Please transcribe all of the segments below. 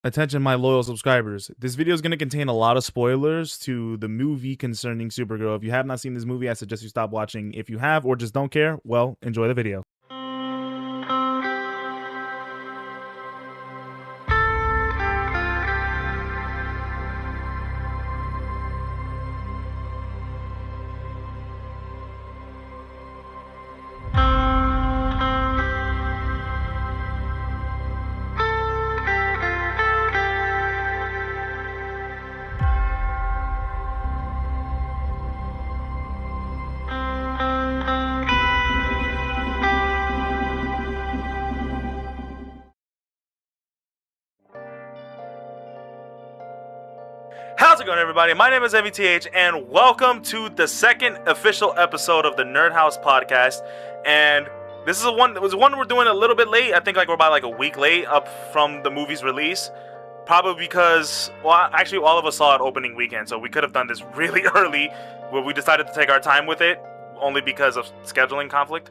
Attention, my loyal subscribers. This video is going to contain a lot of spoilers to the movie concerning Supergirl. If you have not seen this movie, I suggest you stop watching. If you have or just don't care, well, enjoy the video. How's it going, everybody? My name is EnvyTH, and welcome to the second official episode of the Nerd House podcast. And this is one we're doing a little bit late. I think we're about a week late up from the movie's release. Probably because, well, actually all of us saw it opening weekend, so we could have done this really early, but we decided to take our time with it, only because of scheduling conflict.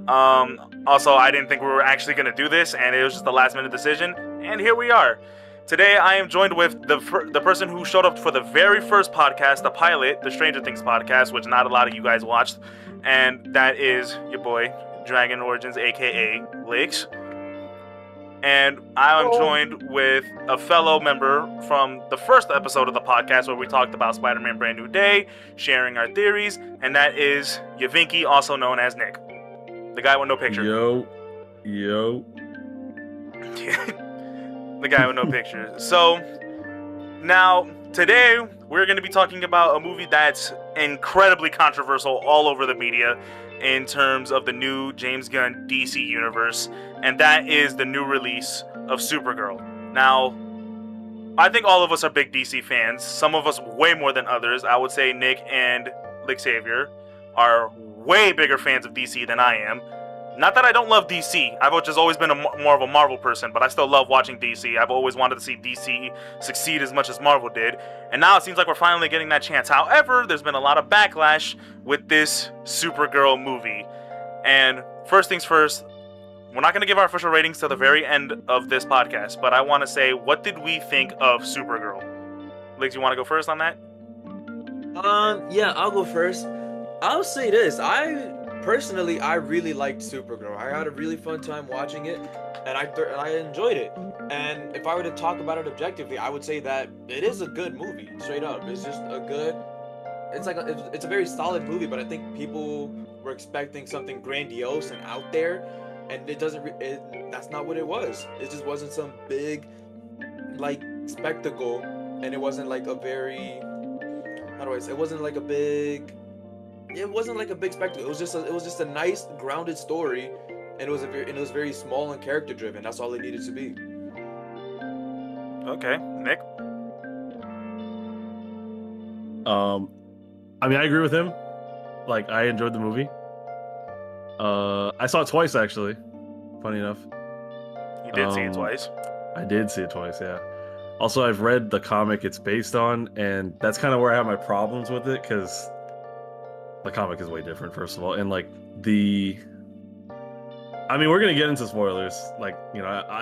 Also, I didn't think we were actually going to do this, and it was just a last-minute decision, and here we are. Today, I am joined with the person who showed up for the very first podcast, the pilot, the Stranger Things podcast, which not a lot of you guys watched, and that is your boy, Dragon Origins, aka Lakes. And I am joined with a fellow member from the first episode of the podcast where we talked about Spider-Man Brand New Day, sharing our theories, and that is Yavinky, also known as Nick. The guy with no picture. Yo. The guy with no picture. So, now, today, we're going to be talking about a movie that's incredibly controversial all over the media in terms of the new James Gunn DC universe, and that is the new release of Supergirl. Now, I think all of us are big DC fans, some of us way more than others. I would say Nick and Lick Xavier are way bigger fans of DC than I am. Not that I don't love DC, I've just always been more of a Marvel person, but I still love watching DC. I've always wanted to see DC succeed as much as Marvel did, and now it seems like we're finally getting that chance. However, there's been a lot of backlash with this Supergirl movie. And first things first, we're not going to give our official ratings till the very end of this podcast, but I want to say, what did we think of Supergirl? Liggs, you want to go first on that? Yeah, I'll go first. I'll say this, I really liked Supergirl. I had a really fun time watching it, and I enjoyed it. And if I were to talk about it objectively, I would say that it is a good movie, straight up. It's just a good, it's a very solid movie, but I think people were expecting something grandiose and out there, and that's not what it was. It just wasn't some big, spectacle, and it wasn't like a very, it wasn't like a big spectacle. It was just a nice, grounded story, and it was very small and character driven. That's all it needed to be. Okay, Nick. I mean, I agree with him. I enjoyed the movie. I saw it twice, actually. Funny enough. You did see it twice? I did see it twice, yeah. Also, I've read the comic it's based on, and that's kind of where I have my problems with it, because the comic is way different, first of all, and I mean, we're gonna get into spoilers. I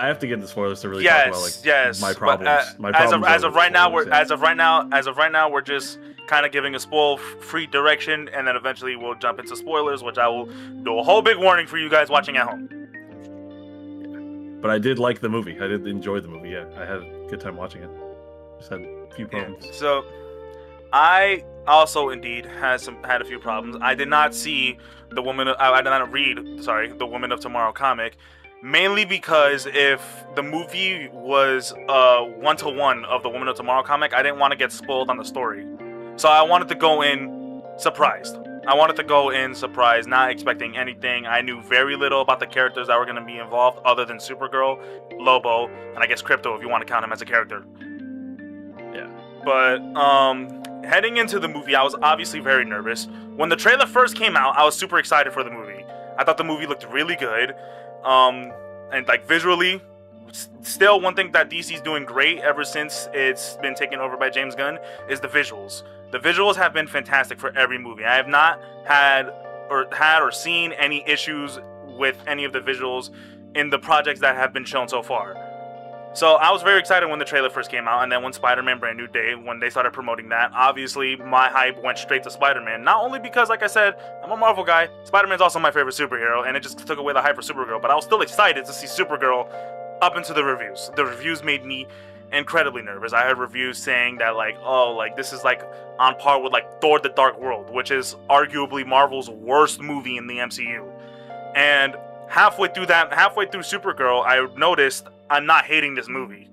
have to get into spoilers to really talk about my problems. As of right now, we're just kind of giving a spoil-free direction, and then eventually we'll jump into spoilers, which I will do a whole big warning for you guys watching at home. But I did like the movie. I did enjoy the movie. Yeah, I had a good time watching it. Just had a few problems. Yeah. So, I also indeed had a few problems. I did not read the Woman of Tomorrow comic, mainly because if the movie was one-to-one of the Woman of Tomorrow comic, I didn't want to get spoiled on the story. So I wanted to go in surprised. Not expecting anything. I knew very little about the characters that were going to be involved other than Supergirl, Lobo, and I guess Crypto if you want to count him as a character. Yeah. But heading into the movie, I was obviously very nervous. When the trailer first came out, I was super excited for the movie. I thought the movie looked really good. And visually, still one thing that DC's doing great ever since it's been taken over by James Gunn is the visuals. The visuals have been fantastic for every movie. I have not had or seen any issues with any of the visuals in the projects that have been shown so far. So I was very excited when the trailer first came out, and then when Spider-Man Brand New Day, when they started promoting that, obviously my hype went straight to Spider-Man. Not only because, like I said, I'm a Marvel guy, Spider-Man's also my favorite superhero, and it just took away the hype for Supergirl, but I was still excited to see Supergirl up into the reviews. The reviews made me incredibly nervous. I heard reviews saying that, like, oh, like, this is, like, on par with, like, Thor the Dark World, which is arguably Marvel's worst movie in the MCU. And halfway through Supergirl, I noticed I'm not hating this movie.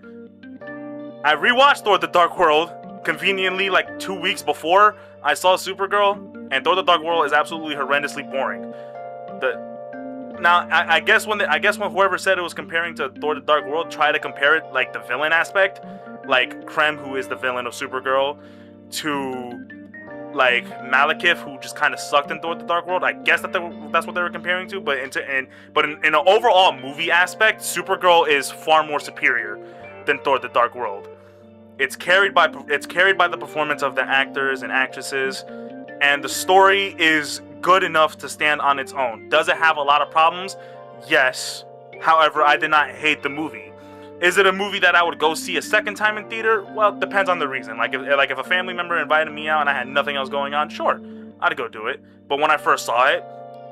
I rewatched Thor the Dark World conveniently like 2 weeks before I saw Supergirl, and Thor the Dark World is absolutely horrendously boring. I guess when whoever said it was comparing to Thor the Dark World, try to compare it like the villain aspect, like Krem, who is the villain of Supergirl, to like Malekith, who just kind of sucked in Thor the Dark World. I guess that's what they were comparing to, but in an overall movie aspect, Supergirl is far more superior than Thor the Dark World. It's carried by the performance of the actors and actresses, and the story is good enough to stand on its own. Does it have a lot of problems? Yes. However, I did not hate the movie. Is it a movie that I would go see a second time in theater? Well, it depends on the reason. Like if a family member invited me out and I had nothing else going on, sure, I'd go do it. But when I first saw it,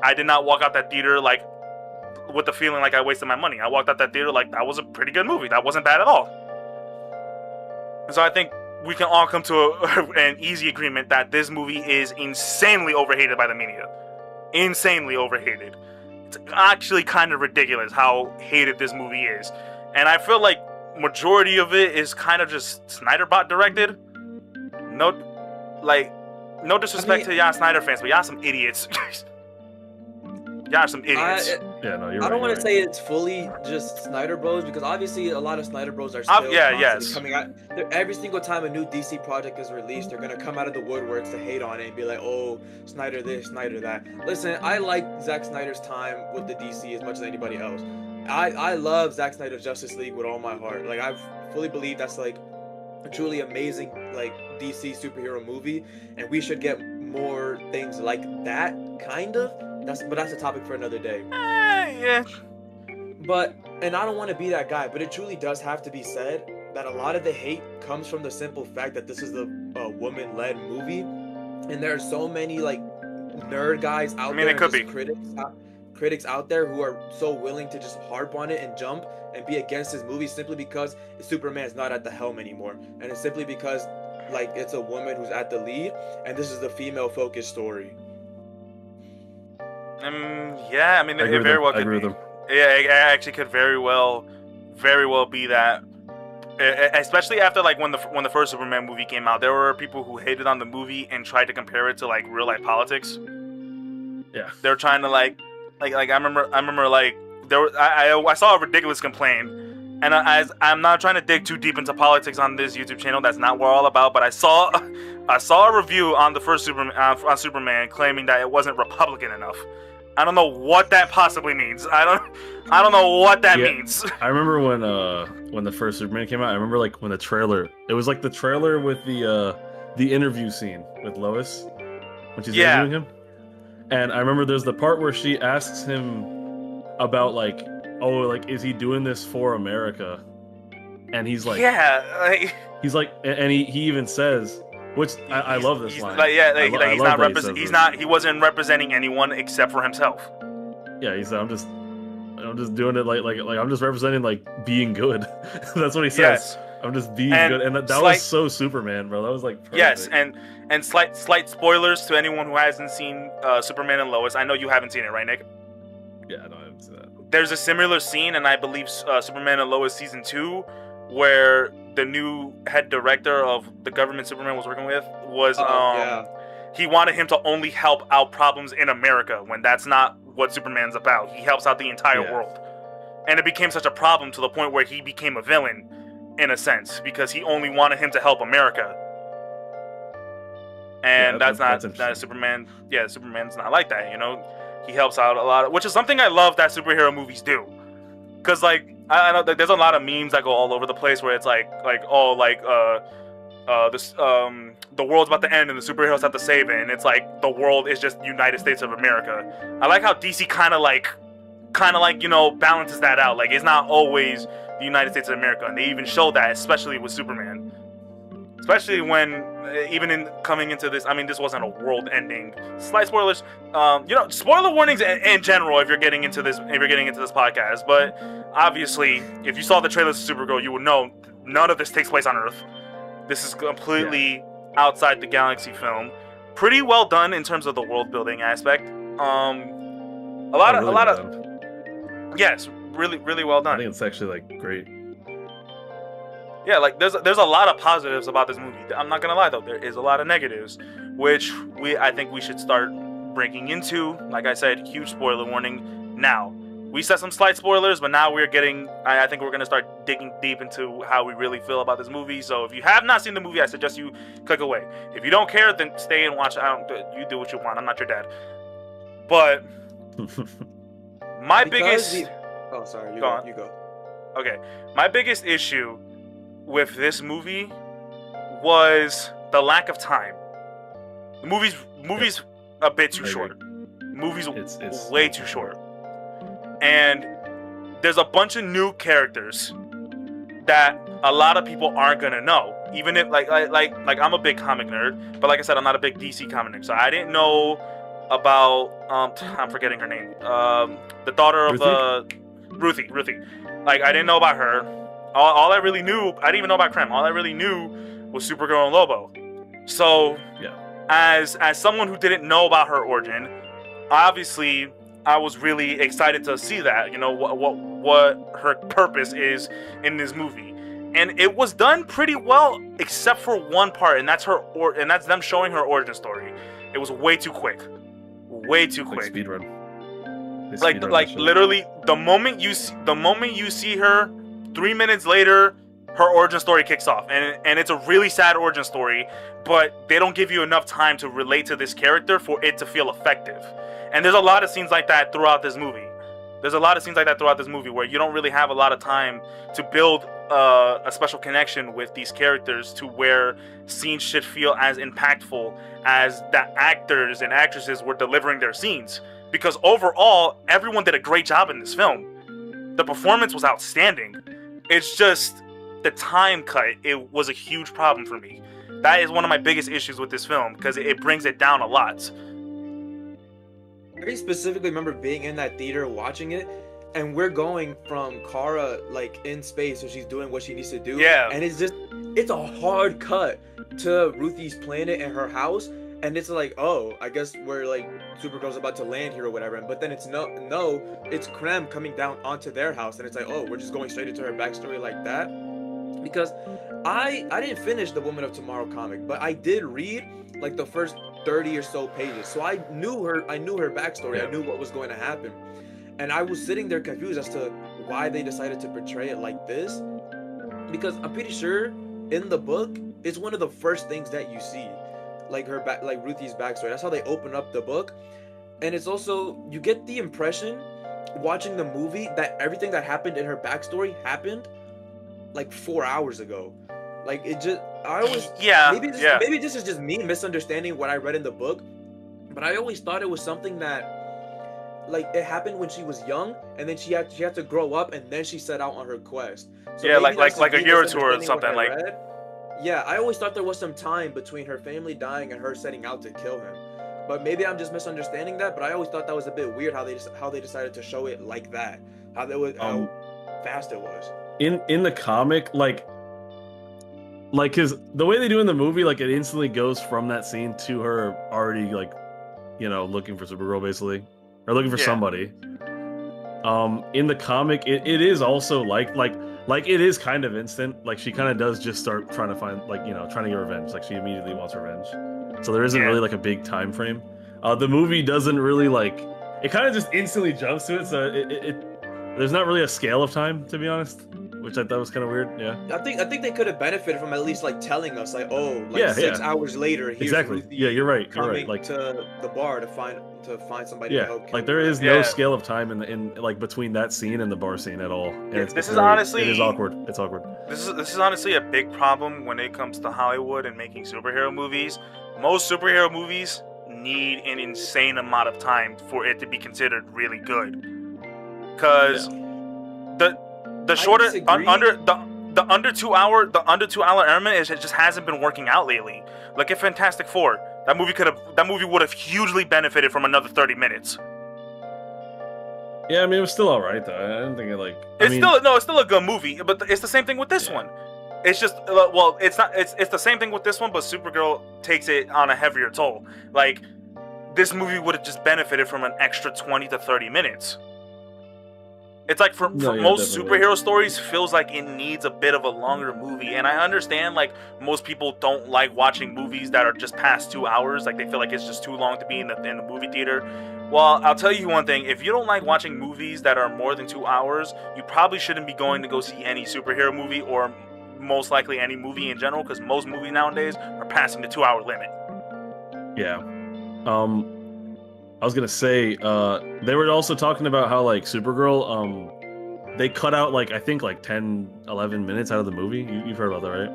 I did not walk out that theater like with the feeling like I wasted my money. I walked out that theater like that was a pretty good movie. That wasn't bad at all. And so I think we can all come to an easy agreement that this movie is insanely overhated by the media. Insanely overhated. It's actually kind of ridiculous how hated this movie is. And I feel like majority of it is kind of just Snyder-bot directed. No disrespect to y'all Snyder fans, but y'all some idiots. Y'all some idiots. Yeah, no, you're right. I don't want to say it's fully just Snyder Bros, because obviously a lot of Snyder Bros are still coming out. Every single time a new DC project is released, they're gonna come out of the woodworks to hate on it and be like, "Oh, Snyder this, Snyder that." Listen, I like Zack Snyder's time with the DC as much as anybody else. I love Zack Snyder's Justice League with all my heart. Like, I fully believe that's like a truly amazing like DC superhero movie, and we should get more things like that, kind of. But that's a topic for another day. Yeah. And I don't want to be that guy, but it truly does have to be said that a lot of the hate comes from the simple fact that this is a woman-led movie, and there are so many like nerd guys out there. It could be critics out there who are so willing to just harp on it and jump and be against this movie simply because Superman's not at the helm anymore, and it's simply because like it's a woman who's at the lead, and this is the female-focused story. Yeah, I mean, it very well could be. Yeah, it actually could very well be that. Especially after like when the first Superman movie came out, there were people who hated on the movie and tried to compare it to like real life politics. Yeah, they were trying to like I remember like I saw a ridiculous complaint, and I'm not trying to dig too deep into politics on this YouTube channel. That's not what we're all about. But I saw a review on the first on Superman claiming that it wasn't Republican enough. I don't know what that possibly means. I don't know what that means. I remember when the first Superman came out. I remember like when the trailer. It was like the trailer with the interview scene with Lois when she's interviewing him. And I remember there's the part where she asks him about like, oh, like, is he doing this for America? And he's like, he's like, and he even says, which I love this line. He wasn't representing anyone except for himself. Yeah, he said, I'm just doing it like I'm just representing like being good. That's what he says. Yes. I'm just being good, and that was so Superman, bro. That was like perfect. Yes, and slight spoilers to anyone who hasn't seen Superman and Lois. I know you haven't seen it, right, Nick? Yeah, no, I haven't seen that. There's a similar scene, and I believe Superman and Lois season 2, where the new head director of the government Superman was working with was he wanted him to only help out problems in America, when that's not what Superman's about. He helps out the entire world, and it became such a problem to the point where he became a villain in a sense, because he only wanted him to help America. And that's not Superman. Yeah, Superman's not like that, you know. He helps out a lot, which is something I love that superhero movies do. Cause like I know that there's a lot of memes that go all over the place where it's the world's about to end and the superheroes have to save it, and it's like the world is just United States of America. I like how DC kind of like balances that out. Like, it's not always the the United States of America, and they even show that, especially with Superman. Especially when, even in coming into this, I mean, this wasn't a world-ending. Slight spoilers, spoiler warnings in general if you're getting into this podcast. But obviously, if you saw the trailers of Supergirl, you would know none of this takes place on Earth. This is completely outside the galaxy film. Pretty well done in terms of the world-building aspect. Yes, really, really well done. I think it's actually like great. Yeah, like there's a lot of positives about this movie. I'm not gonna lie though, there is a lot of negatives, which I think we should start breaking into. Like I said, huge spoiler warning. Now, we said some slight spoilers, but now I think we're gonna start digging deep into how we really feel about this movie. So if you have not seen the movie, I suggest you click away. If you don't care, then stay and watch. You do what you want. I'm not your dad. But my biggest. Oh, sorry. You go. Okay, my biggest issue with this movie was the lack of time. The movie's a bit too short. Movie's way too short. And there's a bunch of new characters that a lot of people aren't gonna know. Even if like I'm a big comic nerd, but like I said, I'm not a big DC comic nerd. So I didn't know about I'm forgetting her name. The daughter of Ruthie. Like I didn't know about her. All I really knew, I didn't even know about Krem. All I really knew was Supergirl and Lobo. So, as someone who didn't know about her origin, obviously I was really excited to see that. You know what her purpose is in this movie, and it was done pretty well, except for one part, and that's that's them showing her origin story. It was way too quick, Like speedrun. Like literally, the moment you see her. 3 minutes later, her origin story kicks off, and it's a really sad origin story, but they don't give you enough time to relate to this character for it to feel effective. And there's a lot of scenes like that throughout this movie. Where you don't really have a lot of time to build a special connection with these characters to where scenes should feel as impactful as the actors and actresses were delivering their scenes. Because overall, everyone did a great job in this film. The performance was outstanding. It's just the time cut. It was a huge problem for me. That is one of my biggest issues with this film because it brings it down a lot. I specifically remember being in that theater watching it, and we're going from Kara like in space, so she's doing what she needs to do. Yeah. And it's a hard cut to Ruthie's planet and her house, and it's like, oh, I guess we're like Supergirl's about to land here or whatever. But then it's no, it's Krem coming down onto their house, and it's like, oh, we're just going straight into her backstory like that. Because I didn't finish the Woman of Tomorrow comic, but I did read like the first 30 or so pages, so I knew her backstory. I knew what was going to happen, and I was sitting there confused as to why they decided to portray it like this. Because I'm pretty sure in the book it's one of the first things that you see. Like Ruthie's backstory. That's how they open up the book. And it's also, you get the impression watching the movie that everything that happened in her backstory happened like 4 hours ago. Like it just, maybe this is just me misunderstanding what I read in the book, but I always thought it was something that like it happened when she was young, and then she had to grow up, and then she set out on her quest. So yeah, like a year or two or something like. Yeah, I always thought there was some time between her family dying and her setting out to kill him. But maybe I'm just misunderstanding that. But I always thought that was a bit weird how they decided to show it like that. How fast it was. In the comic, like because the way they do in the movie, like it instantly goes from that scene to her already looking for Supergirl basically, or looking for somebody. In the comic, it is also like it is kind of instant. Like she kind of does just start trying to find trying to get revenge. Like she immediately wants revenge. So there isn't really like a big time frame. The movie doesn't really it kind of just instantly jumps to it. So there's not really a scale of time, to be honest, which I thought was kind of weird. Yeah. I think they could have benefited from at least telling us 6 hours later. Here's exactly. Ruthie You're right. Coming Like to the bar to find somebody. Yeah. To help Like there is no scale of time in between that scene and the bar scene at all. And it is awkward. It's awkward. This is honestly a big problem when it comes to Hollywood and making superhero movies. Most superhero movies need an insane amount of time for it to be considered really good. Because the shorter the under 2 hour element it just hasn't been working out lately. Look at Fantastic Four. That movie would have hugely benefited from another 30 minutes. Yeah, I mean, it was still alright though. I didn't think it like. It's still a good movie, but it's the same thing with this one. It's just it's not. It's the same thing with this one, but Supergirl takes it on a heavier toll. Like, this movie would have just benefited from an extra 20 to 30 minutes. It's like for most definitely. Superhero stories, feels like it needs a bit of a longer movie. And I understand, like, most people don't like watching movies that are just past 2 hours. Like, they feel like it's just too long to be in the movie theater. Well, I'll tell you one thing. If you don't like watching movies that are more than 2 hours, you probably shouldn't be going to go see any superhero movie, or most likely any movie in general, because most movies nowadays are passing the 2 hour limit. Yeah. I was gonna say, they were also talking about how, like, Supergirl, they cut out, like, I think, like, 10, 11 minutes out of the movie. You've heard about that, right?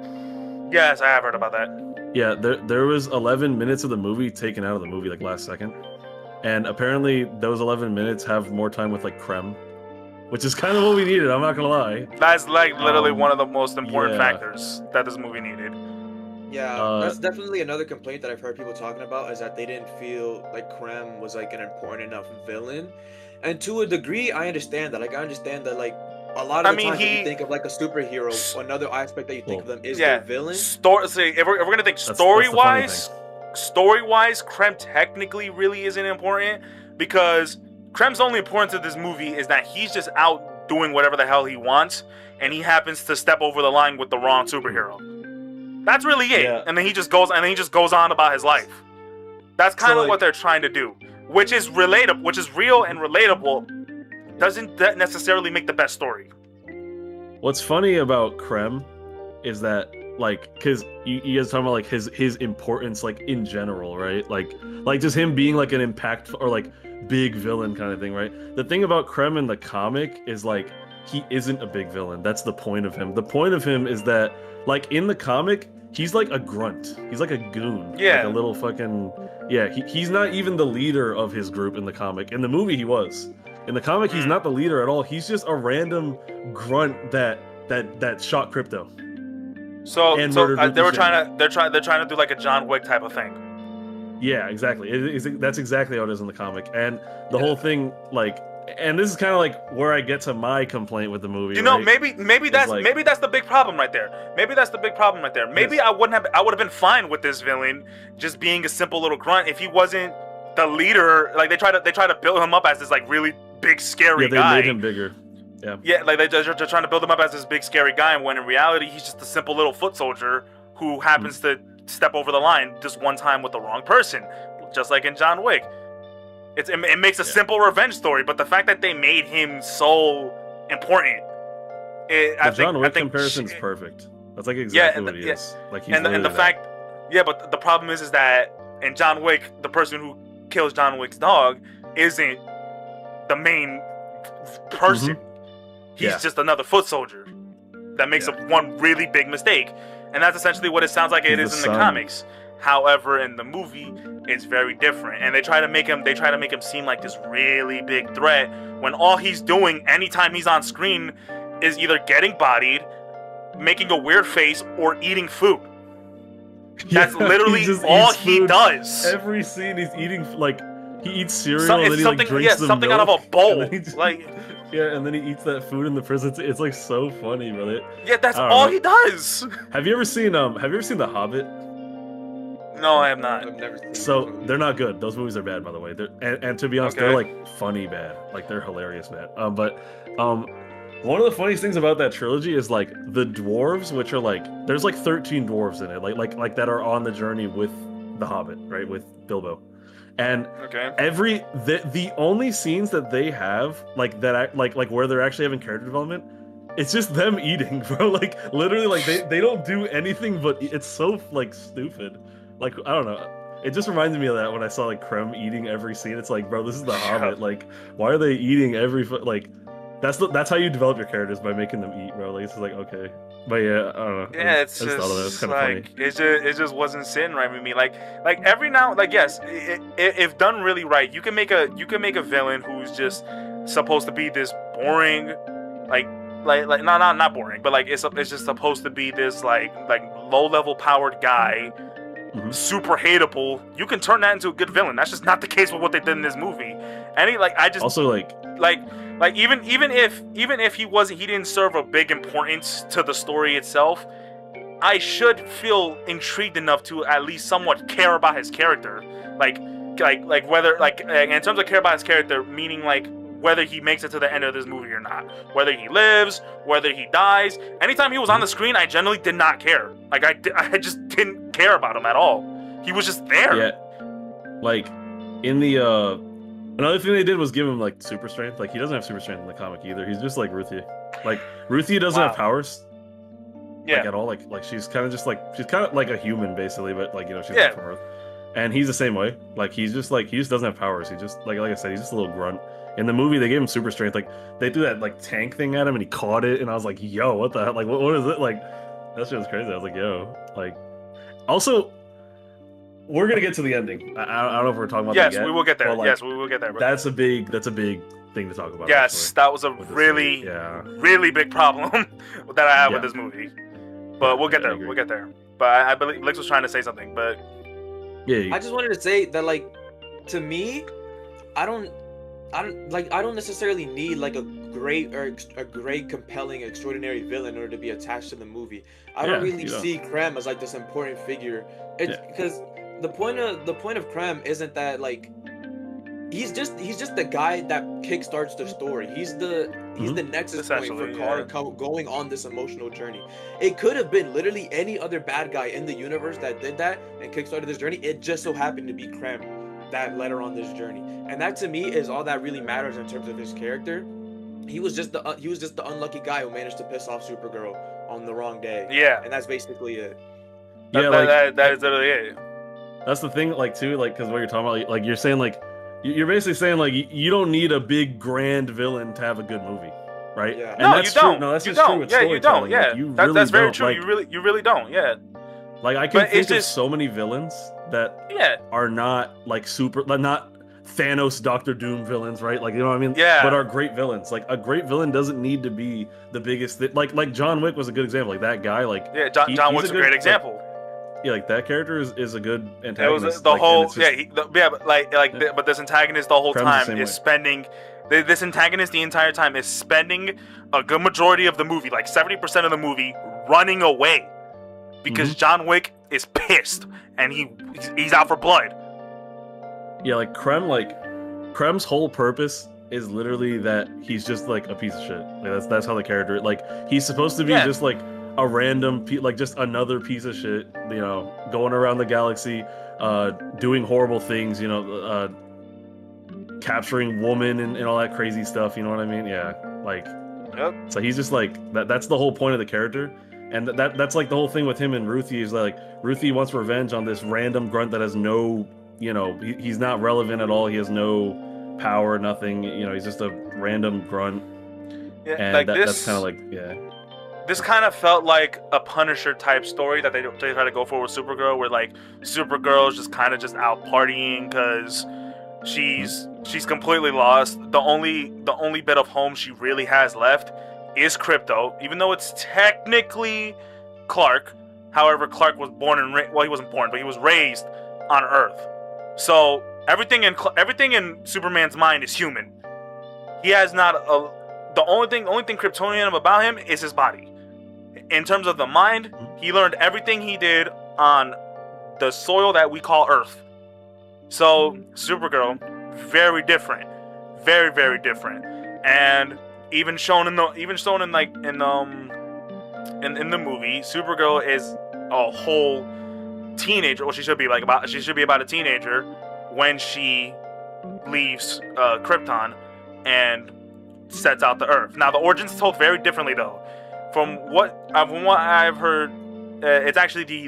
Yes, I have heard about that. Yeah, there was 11 minutes of the movie taken out of the movie, like, last second. And apparently, those 11 minutes have more time with, like, Krem. Which is kind of what we needed, I'm not gonna lie. That's, like, literally one of the most important factors that this movie needed. Yeah, that's definitely another complaint that I've heard people talking about, is that they didn't feel like Krem was like an important enough villain. And to a degree, I understand that. Like, I understand that, like, a lot of the times when you think of like a superhero, another aspect that you think of them is their villain. If we're gonna think story-wise, Krem technically really isn't important, because Krem's only importance to this movie is that he's just out doing whatever the hell he wants, and he happens to step over the line with the wrong superhero. That's really it. Yeah. And then he just goes on about his life. That's kind of what they're trying to do, which is relatable, which is real and relatable. Doesn't necessarily make the best story. What's funny about Krem is that, like, because you guys talking about, like, his importance, like, in general, right? Like just him being, like, an impact or, like, big villain kind of thing, right? The thing about Krem in the comic is, like, he isn't a big villain. That's the point of him. The point of him is that, like, in the comic, he's like a grunt. He's like a goon. Yeah. Like a little fucking... Yeah, he's not even the leader of his group in the comic. In the movie, he was. In the comic, he's not the leader at all. He's just a random grunt that shot Crypto. So they're trying to do like a John Wick type of thing. Yeah, exactly. That's exactly how it is in the comic. And the whole thing, like... And this is kind of like where I get to my complaint with the movie. You know, maybe that's the big problem right there. Maybe I would have been fine with this villain just being a simple little grunt if he wasn't the leader. Like, they try to build him up as this, like, really big scary guy. They made him bigger. Yeah, like they're trying to build him up as this big scary guy, and when in reality he's just a simple little foot soldier who happens to step over the line just one time with the wrong person, just like in John Wick. It makes a simple revenge story, but the fact that they made him so important, the John Wick comparison's perfect. That's like exactly what he is. Like, he's but the problem is that in John Wick, the person who kills John Wick's dog isn't the main person. He's just another foot soldier that makes one really big mistake, and that's essentially what it sounds like it is in the comics. However, in the movie, it's very different, and they try to make him seem like this really big threat when all he's doing anytime he's on screen is either getting bodied, making a weird face, or eating food. That's literally all he does. Every scene he's eating, like, he eats cereal and then he like drinks something out of a bowl. And then he eats that food in the prison. It's like so funny, brother. Yeah, that's all he does. Have you ever seen The Hobbit? No, I have not. I've never seen So they're not good. Those movies are bad, by the way. And to be honest, they're like funny bad. Like, they're hilarious bad. One of the funniest things about that trilogy is, like, the dwarves, which are like, there's like 13 dwarves in it, like that are on the journey with the Hobbit, right, with Bilbo. And the only scenes that they have, like, that like where they're actually having character development, it's just them eating, bro. Like, literally, like, they don't do anything, but it's so, like, stupid. Like, I don't know. It just reminds me of that when I saw, like, Krem eating every scene. It's like, bro, this is the Hobbit. Like, why are they eating every... Like, that's how you develop your characters, by making them eat, bro. Like, it's like, okay. But yeah, I don't know. Yeah, it's just like, it just wasn't sitting right with me. Like every now, like, yes, if done really right, you can make a villain who's just supposed to be this boring, like not boring, but like it's just supposed to be this like low level powered guy, super hateable. You can turn that into a good villain. That's just not the case with what they did in this movie. And he I just also even if he didn't serve a big importance to the story itself, I should feel intrigued enough to at least somewhat care about his character, like whether in terms of care about his character, meaning like whether he makes it to the end of this movie or not, whether he lives, whether he dies. Anytime he was on the screen, I generally did not care. Like I just didn't care about him at all. He was just there. Yeah, like in the another thing they did was give him like super strength. Like he doesn't have super strength in the comic either. He's just like Ruthie. Like Ruthie doesn't have powers. Yeah. Like at all. Like she's kind of like a human basically, but like she's not from Earth. And he's the same way. Like he just doesn't have powers. He just like I said, he's just a little grunt. In the movie, they gave him super strength. Like they threw that like tank thing at him, and he caught it. And I was like, "Yo, what the hell? Like, what is it? Like, that shit was crazy." I was like, "Yo, like." Also, we're gonna get to the ending. I don't know if we're talking about that yet. Yes, we will get there. Like, yes, we will get there. Bro. That's a big thing to talk about. Yes, actually, that was a really big problem that I have with this movie. But we'll get there. We'll get there. But I believe Lex was trying to say something. But I just wanted to say that, like, to me, I don't necessarily need like a great, compelling, extraordinary villain in order to be attached to the movie. I don't really see Krem as like this important figure. It's because the point of Krem isn't that like he's just the guy that kickstarts the story. He's the nexus point for Kara going on this emotional journey. It could have been literally any other bad guy in the universe that did that and kickstarted this journey. It just so happened to be Krem that led her on this journey, and that to me is all that really matters in terms of his character. He was just the unlucky guy who managed to piss off Supergirl on the wrong day. Yeah, and that's basically it. That is literally it. That's the thing, like too, like because what you're talking about, like you're saying, like you're basically saying, like you don't need a big grand villain to have a good movie, right? Yeah. And no, that's you don't. True. No, that's you just don't. true with you don't. Yeah, like, that's very true. Like, you really don't. Yeah. Like I can think of so many villains that are not like not Thanos, Doctor Doom villains, right? Like, you know what I mean? Yeah. But are great villains. Like a great villain doesn't need to be the biggest. Like John Wick was a good example. Like that guy. Like John Wick's a great example. Like that character is a good antagonist. It was the whole but this antagonist the whole time is spending. This antagonist the entire time is spending a good majority of the movie, like 70% of the movie, running away. Because John Wick is pissed and he's out for blood. Yeah, like Krem's whole purpose is literally that he's just like a piece of shit. Like that's how the character, like he's supposed to be just like a random like just another piece of shit, going around the galaxy, doing horrible things, capturing women and all that crazy stuff, you know what I mean? Yeah, like so he's just like that's the whole point of the character. And that's like the whole thing with him and Ruthie is like Ruthie wants revenge on this random grunt that has no, he's not relevant at all. He has no power, nothing. He's just a random grunt. Yeah, and like that's kind of like This kind of felt like a Punisher type story that they try to go for with Supergirl, where like Supergirl is just kind of just out partying because she's completely lost. The only bit of home she really has left is Crypto, even though it's technically Clark. However, Clark was born he wasn't born, but he was raised on Earth. So everything in Superman's mind is human. He has not the only thing Kryptonian about him is his body. In terms of the mind, he learned everything he did on the soil that we call Earth. So Supergirl, very different, very very different, and even shown in the movie, Supergirl is a whole teenager. Well, she should be about a teenager when she leaves Krypton and sets out the Earth. Now, the origins is told very differently, though. From what I've heard, it's actually the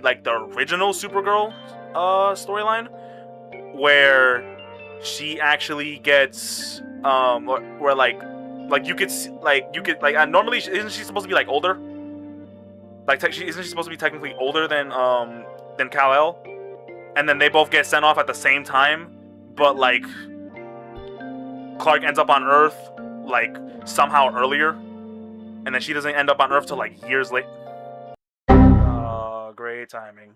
original Supergirl storyline, where she actually gets where normally isn't she supposed to be older? Isn't she supposed to be technically older than Kal-El? And then they both get sent off at the same time, but Clark ends up on Earth somehow earlier, and then she doesn't end up on Earth till like years later. Great timing.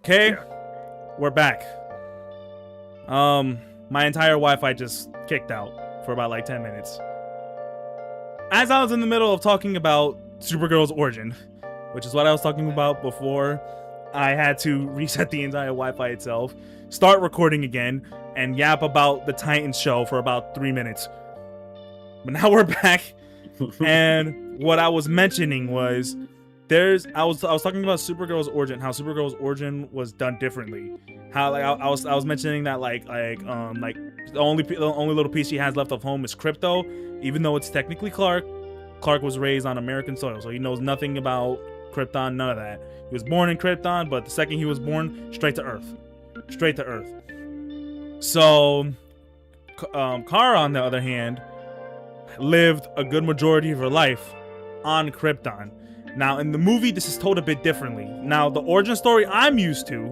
Okay, we're back. My entire Wi-Fi just kicked out for about like 10 minutes. As I was in the middle of talking about Supergirl's origin, which is what I was talking about before I had to reset the entire Wi-Fi itself, start recording again, and yap about the Titans show for about 3 minutes. But now we're back, and what I was mentioning was I was talking about Supergirl's origin, how Supergirl's origin was done differently. How like I was mentioning that like the only little piece she has left of home is Crypto, even though it's technically Clark. Clark was raised on American soil, so he knows nothing about Krypton, none of that. He was born in Krypton, but the second he was born, straight to Earth. So, Kara, on the other hand, lived a good majority of her life on Krypton. Now, in the movie, this is told a bit differently. Now, the origin story I'm used to,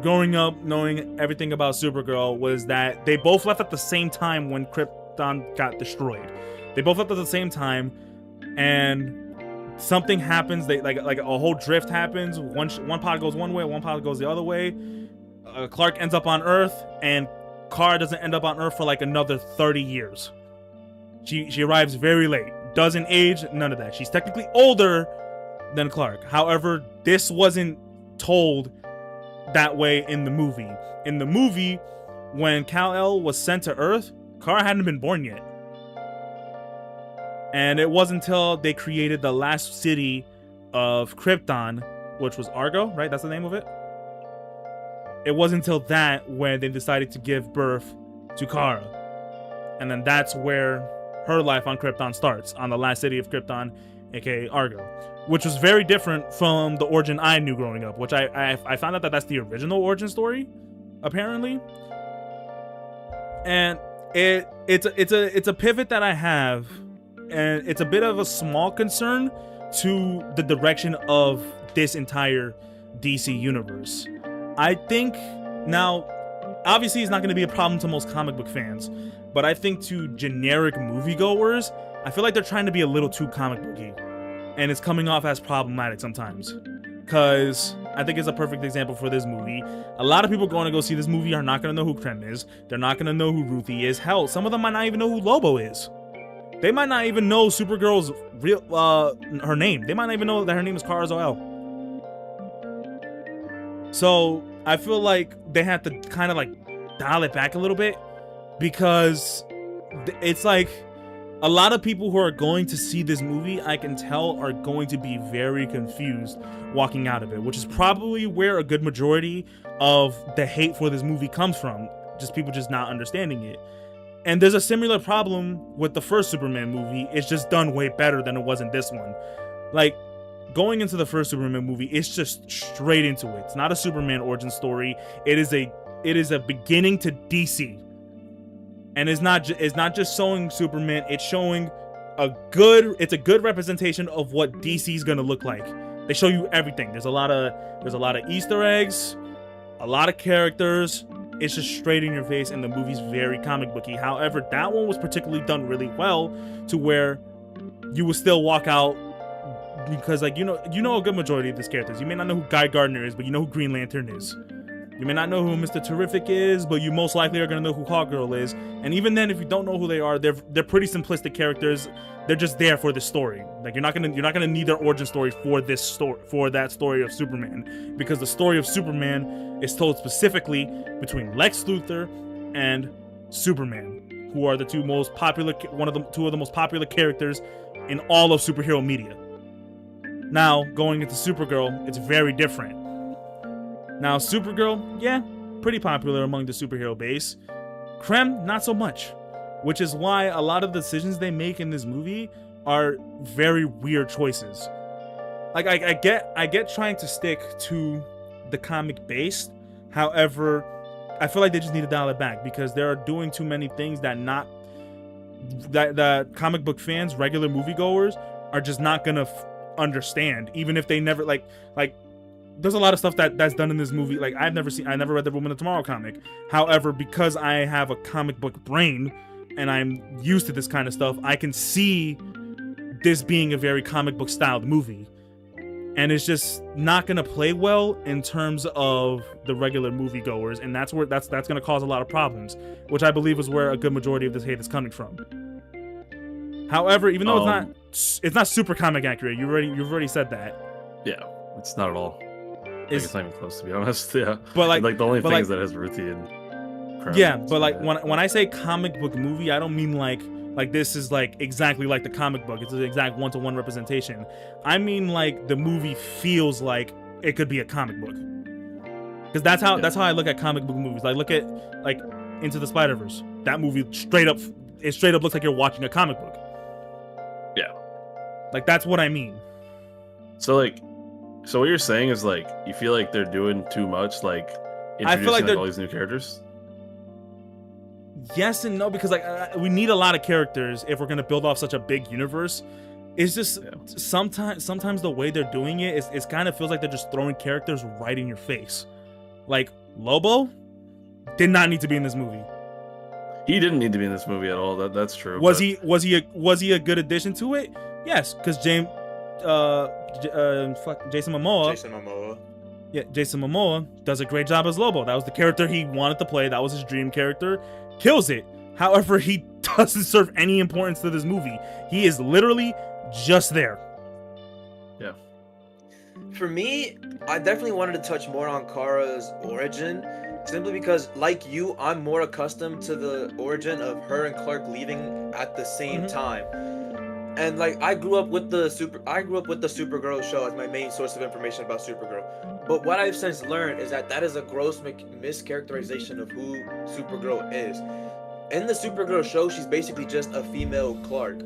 growing up, knowing everything about Supergirl, was that they both left at the same time when Krypton got destroyed. They both left at the same time, and something happens. They like a whole drift happens. One pod goes one way, one pod goes the other way. Clark ends up on Earth, and Kara doesn't end up on Earth for like another 30 years. She arrives very late. Doesn't age, none of that. She's technically older than Clark. However, this wasn't told that way in the movie. In the movie, when Kal-El was sent to Earth, Kara hadn't been born yet. And it wasn't until they created the last city of Krypton, which was Argo, right? That's the name of it. It wasn't until that when they decided to give birth to Kara. And then that's where her life on Krypton starts, on the last city of Krypton, aka Argo, which was very different from the origin I knew growing up, which I found out that that's the original origin story, apparently. And it's a pivot that I have, and it's a bit of a small concern to the direction of this entire DC universe. I think now, obviously, it's not going to be a problem to most comic book fans, but I think to generic moviegoers, I feel like they're trying to be a little too comic booky, and it's coming off as problematic sometimes. Because I think it's a perfect example for this movie. A lot of people going to go see this movie are not going to know who Krem is. They're not going to know who Ruthie is. Hell, some of them might not even know who Lobo is. They might not even know Supergirl's real her name. They might not even know that her name is Kara Zor-El. So I feel like they have to kind of like dial it back a little bit, because it's like a lot of people who are going to see this movie, I can tell, are going to be very confused walking out of it, which is probably where a good majority of the hate for this movie comes from. Just people just not understanding it. And there's a similar problem with the first Superman movie. It's just done way better than it was in this one. Like, going into the first Superman movie, it's just straight into it. It's not a Superman origin story. It is a beginning to DC. And it's not just showing Superman, it's showing a good representation of what DC is gonna look like. They show you everything. There's a lot of Easter eggs, a lot of characters. It's just straight in your face, and the movie's very comic booky. However, that one was particularly done really well, to where you will still walk out, because like you know a good majority of these characters. You may not know who Guy Gardner is, but you know who Green Lantern is. You may not know who Mr. Terrific is, but you most likely are gonna know who Hawkgirl is. And even then, if you don't know who they are, they're pretty simplistic characters. They're just there for the story. Like you're not gonna need their origin story for that story of Superman, because the story of Superman is told specifically between Lex Luthor and Superman, who are the two of the most popular characters in all of superhero media. Now, going into Supergirl, it's very different. Now, Supergirl, yeah, pretty popular among the superhero base. Krem, not so much. Which is why a lot of the decisions they make in this movie are very weird choices. Like, I get trying to stick to the comic base. However, I feel like they just need to dial it back, because they are doing too many things that comic book fans, regular moviegoers, are just not gonna understand, even if they never like there's a lot of stuff that's done in this movie. Like I never read the Woman of Tomorrow comic. However, because I have a comic book brain and I'm used to this kind of stuff, I can see this being a very comic book styled movie. And it's just not gonna play well in terms of the regular moviegoers, and that's gonna cause a lot of problems, which I believe is where a good majority of this hate is coming from. However, even though it's not super comic accurate, you've already said that. Yeah, it's not at all. It's not even close, to be honest. Yeah, but like the only thing is that it has Ruthie and Crown. Yeah, but like when I say comic book movie, I don't mean like this is like exactly like the comic book. It's an exact one-to-one representation. I mean like the movie feels like it could be a comic book. Because that's how I look at comic book movies. Like look at like Into the Spider-Verse. That movie straight up looks like you're watching a comic book. Yeah. Like that's what I mean. So what you're saying is like you feel like they're doing too much, like introducing like all these new characters? Yes and no, because like we need a lot of characters if we're gonna build off such a big universe. It's just sometimes the way they're doing it is kind of feels like they're just throwing characters right in your face. Like Lobo did not need to be in this movie. He didn't need to be in this movie at all. That's true. Was he a good addition to it? Yes, because Jason Momoa. Yeah, Jason Momoa does a great job as Lobo. That was the character he wanted to play. That was his dream character. Kills it. However, he doesn't serve any importance to this movie. He is literally just there. Yeah. For me, I definitely wanted to touch more on Kara's origin, simply because, like you, I'm more accustomed to the origin of her and Clark leaving at the same time. And like I grew up with the Supergirl show as my main source of information about Supergirl. But what I've since learned is that is a gross mischaracterization of who Supergirl is. In the Supergirl show, she's basically just a female Clark.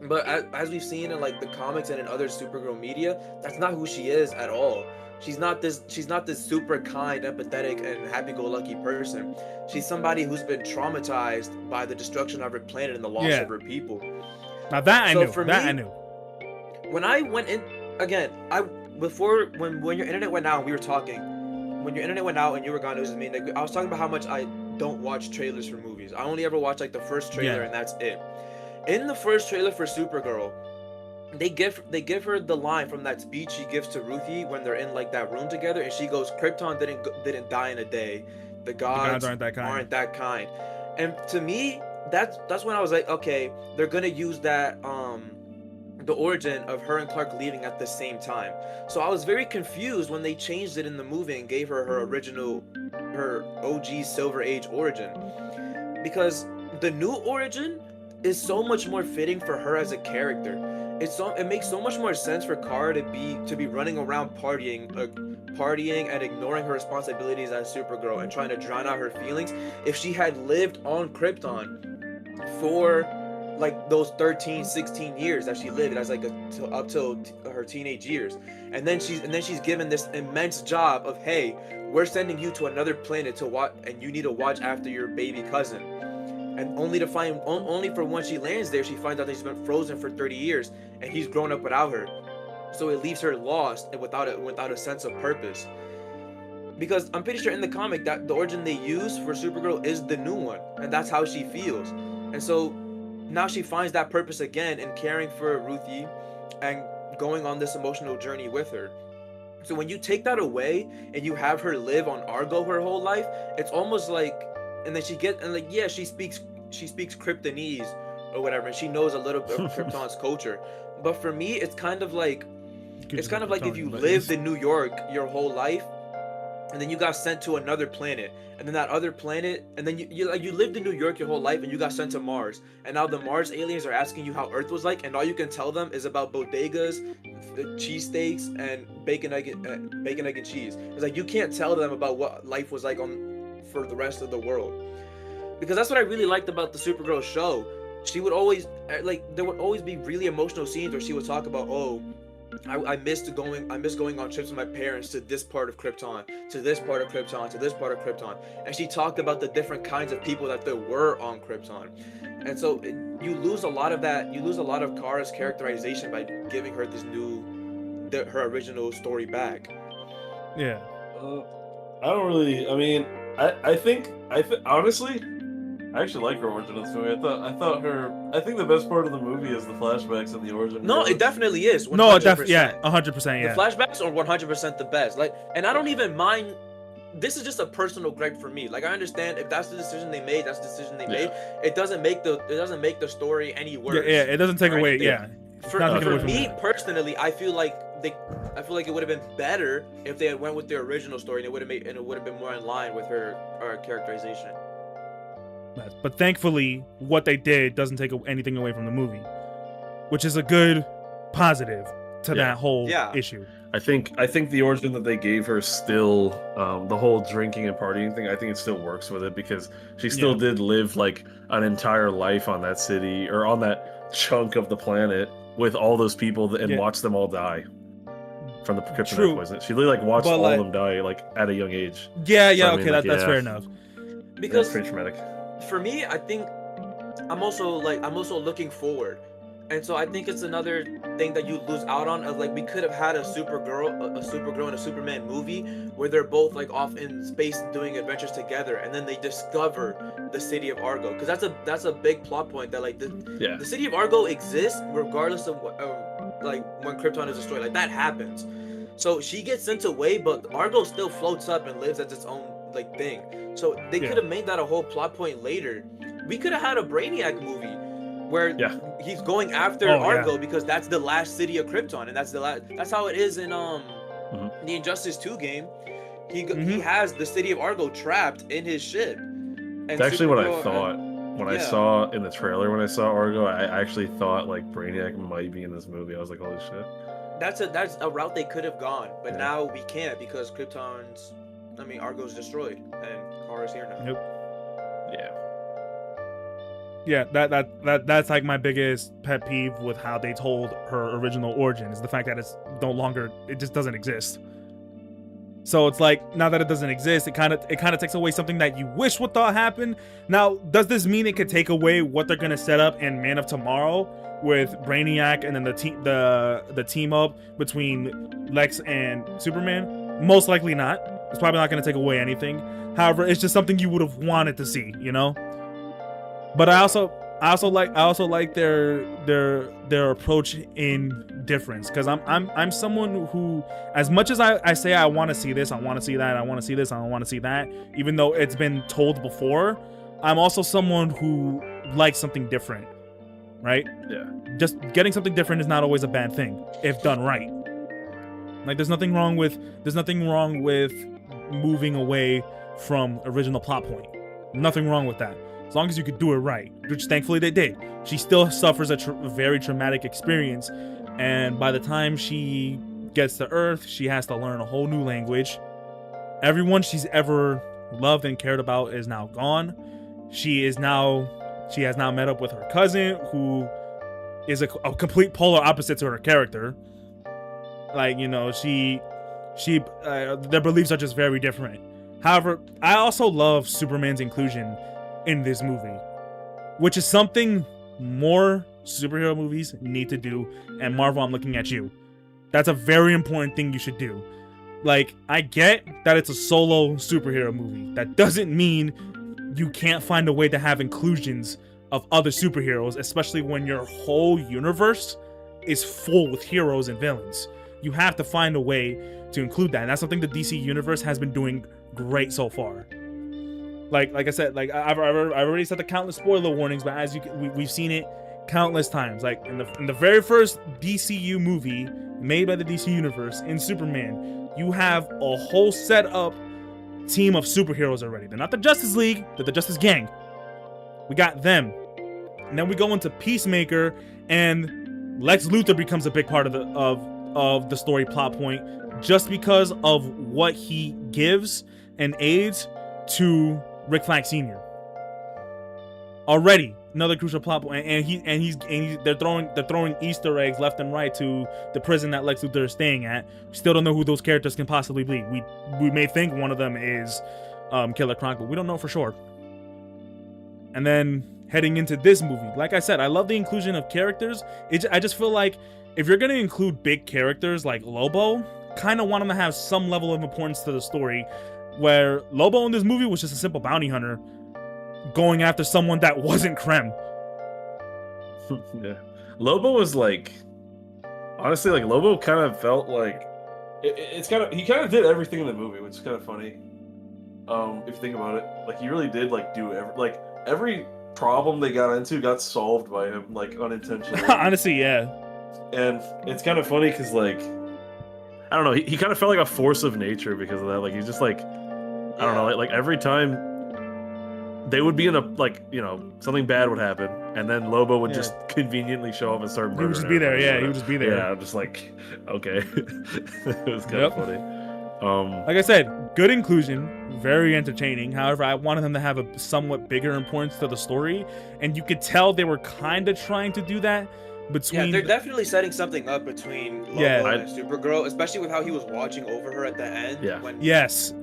But as we've seen in like the comics and in other Supergirl media, that's not who she is at all. She's not this super kind, empathetic, and happy-go-lucky person. She's somebody who's been traumatized by the destruction of her planet and the loss of her people. Now that I knew. When I went in again, when your internet went out, we were talking. When your internet went out and you were gone, it was me. Like, I was talking about how much I don't watch trailers for movies. I only ever watch like the first trailer and that's it. In the first trailer for Supergirl, they give her the line from that speech she gives to Ruthie when they're in like that room together, and she goes, "Krypton didn't die in a day. The gods aren't that kind." And to me, that's when I was like, okay, they're gonna use that the origin of her and Clark leaving at the same time. So I was very confused when they changed it in the movie and gave her her OG Silver Age origin, because the new origin is so much more fitting for her as a character. It makes so much more sense for Kara to be running around partying and ignoring her responsibilities as Supergirl and trying to drown out her feelings if she had lived on Krypton for like those 13-16 years that she lived as like up till her teenage years. And then she's given this immense job of, hey, we're sending you to another planet to watch, and you need to watch after your baby cousin. And only for when she lands there, she finds out that she's been frozen for 30 years and he's grown up without her. So it leaves her lost and without a sense of purpose. Because I'm pretty sure in the comic that the origin they use for Supergirl is the new one, and that's how she feels. And so now she finds that purpose again in caring for Ruthie and going on this emotional journey with her. So when you take that away and you have her live on Argo her whole life, it's almost like, and then she speaks Kryptonese or whatever, and she knows a little bit of Krypton's culture. But for me, it's kind of like if you lived in New York your whole life, and then you got sent to another planet, and then that other planet, and then you lived in New York your whole life, and you got sent to Mars, and now the Mars aliens are asking you how Earth was like, and all you can tell them is about bodegas, cheesesteaks, and bacon, egg, and cheese. It's like you can't tell them about what life was like for the rest of the world. Because that's what I really liked about the Supergirl show. She would always, there would always be really emotional scenes where she would talk about, I missed going on trips with my parents to this part of Krypton, to this part of Krypton, to this part of Krypton. And she talked about the different kinds of people that there were on Krypton. And so you lose a lot of that. You lose a lot of Kara's characterization by giving her her original story back. Yeah. I don't really. I mean, I think honestly, I actually like her origin in this movie. I think the best part of the movie is the flashbacks and the origin. No, it definitely is. 100%. No, yeah, 100%. Yeah. The flashbacks are 100% the best. Like, and I don't even mind. This is just a personal gripe for me. Like, I understand if that's the decision they made, that's the decision they made. It doesn't make the story any worse. Yeah, it doesn't take away. Yeah. For me personally, I feel like it would have been better if they had went with the original story, and it would have been more in line with her characterization. But thankfully, what they did doesn't take anything away from the movie, which is a good positive to that whole issue. I think the origin that they gave her still, the whole drinking and partying thing, I think it still works with it because she still did live like an entire life on that city or on that chunk of the planet with all those people and watch them all die from the kryptonite poison. She literally like watched all of them die like at a young age. Yeah, so, okay, that's fair enough. Because that's pretty traumatic. For me, I think I'm also looking forward, and so I think it's another thing that you lose out on. Of like, we could have had a Supergirl and a Superman movie where they're both like off in space doing adventures together, and then they discover the city of Argo, because that's a big plot point that like the city of Argo exists regardless of what, like when Krypton is destroyed. Like that happens. So she gets sent away, but Argo still floats up and lives as its own like thing. So they could have made that a whole plot point later. We could have had a Brainiac movie where he's going after Argo because that's the last city of Krypton, and that's how it is in the Injustice 2 game. He has the city of Argo trapped in his ship. And that's actually what I thought when I saw in the trailer. When I saw Argo, I actually thought like Brainiac might be in this movie. I was like, holy shit. That's a route they could have gone, but now we can't because Argo's destroyed and Kara's here now. Yeah, that's like my biggest pet peeve with how they told her original origin is the fact that it just doesn't exist. So it's like, now that it doesn't exist, it kind of takes away something that you wish would thought happened. Now, does this mean it could take away what they're gonna set up in Man of Tomorrow with Brainiac and then the team up between Lex and Superman? Most likely not. It's probably not gonna take away anything. However, it's just something you would have wanted to see, you know. But I also like their approach in difference, because I'm someone who, as much as I say I want to see this, I want to see that, I want to see this, I want to see that, even though it's been told before, I'm also someone who likes something different, right? Yeah. Just getting something different is not always a bad thing if done right. Like there's nothing wrong with moving away from original plot point. Nothing wrong with that. As long as you could do it right, which thankfully they did. She still suffers a very traumatic experience, and by the time she gets to Earth, she has to learn a whole new language. Everyone she's ever loved and cared about is now gone. She has now met up with her cousin, who is a complete polar opposite to her character. Like, you know, their beliefs are just very different. However, I also love Superman's inclusion in this movie, which is something more superhero movies need to do. And Marvel, I'm looking at you. That's a very important thing you should do. Like, I get that it's a solo superhero movie. That doesn't mean you can't find a way to have inclusions of other superheroes, especially when your whole universe is full with heroes and villains. You have to find a way to include that, and that's something the DC universe has been doing great so far. Like I said, like I've already said the countless spoiler warnings, but as we've seen it countless times. Like in the very first DCU movie made by the DC universe, in Superman, you have a whole set up team of superheroes already. They're not the Justice League, they're the Justice Gang. We got them, and then we go into Peacemaker, and Lex Luthor becomes a big part of the story plot point, just because of what he gives and aids to Rick Flag Sr. Already another crucial plot point, and they're throwing Easter eggs left and right to the prison that Lex Luthor is staying at. We still don't know who those characters can possibly be. We may think one of them is Killer Croc, but we don't know for sure. And then heading into this movie, like I said, I love the inclusion of characters. I just feel like if you're gonna include big characters like Lobo, kind of want them to have some level of importance to the story, where Lobo in this movie was just a simple bounty hunter going after someone that wasn't Krem. Yeah. Lobo was like, honestly, like Lobo kind of felt like he kind of did everything in the movie, which is kind of funny. If you think about it, like he really did like do every problem they got into got solved by him, like unintentionally. Honestly, yeah. And it's kind of funny because like, I don't know, he kind of felt like a force of nature because of that. Like he's just like, I don't know, like every time they would be in a, like, you know, something bad would happen, and then Lobo would just conveniently show up and start murdering. He would just be there, yeah. He would just be there. Yeah, I'm just like, okay. It was kind of funny. Like I said, good inclusion, very entertaining. However, I wanted them to have a somewhat bigger importance to the story, and you could tell they were kind of trying to do that. Between they're definitely setting something up between Lobo and Supergirl, especially with how he was watching over her at the end. Yeah. When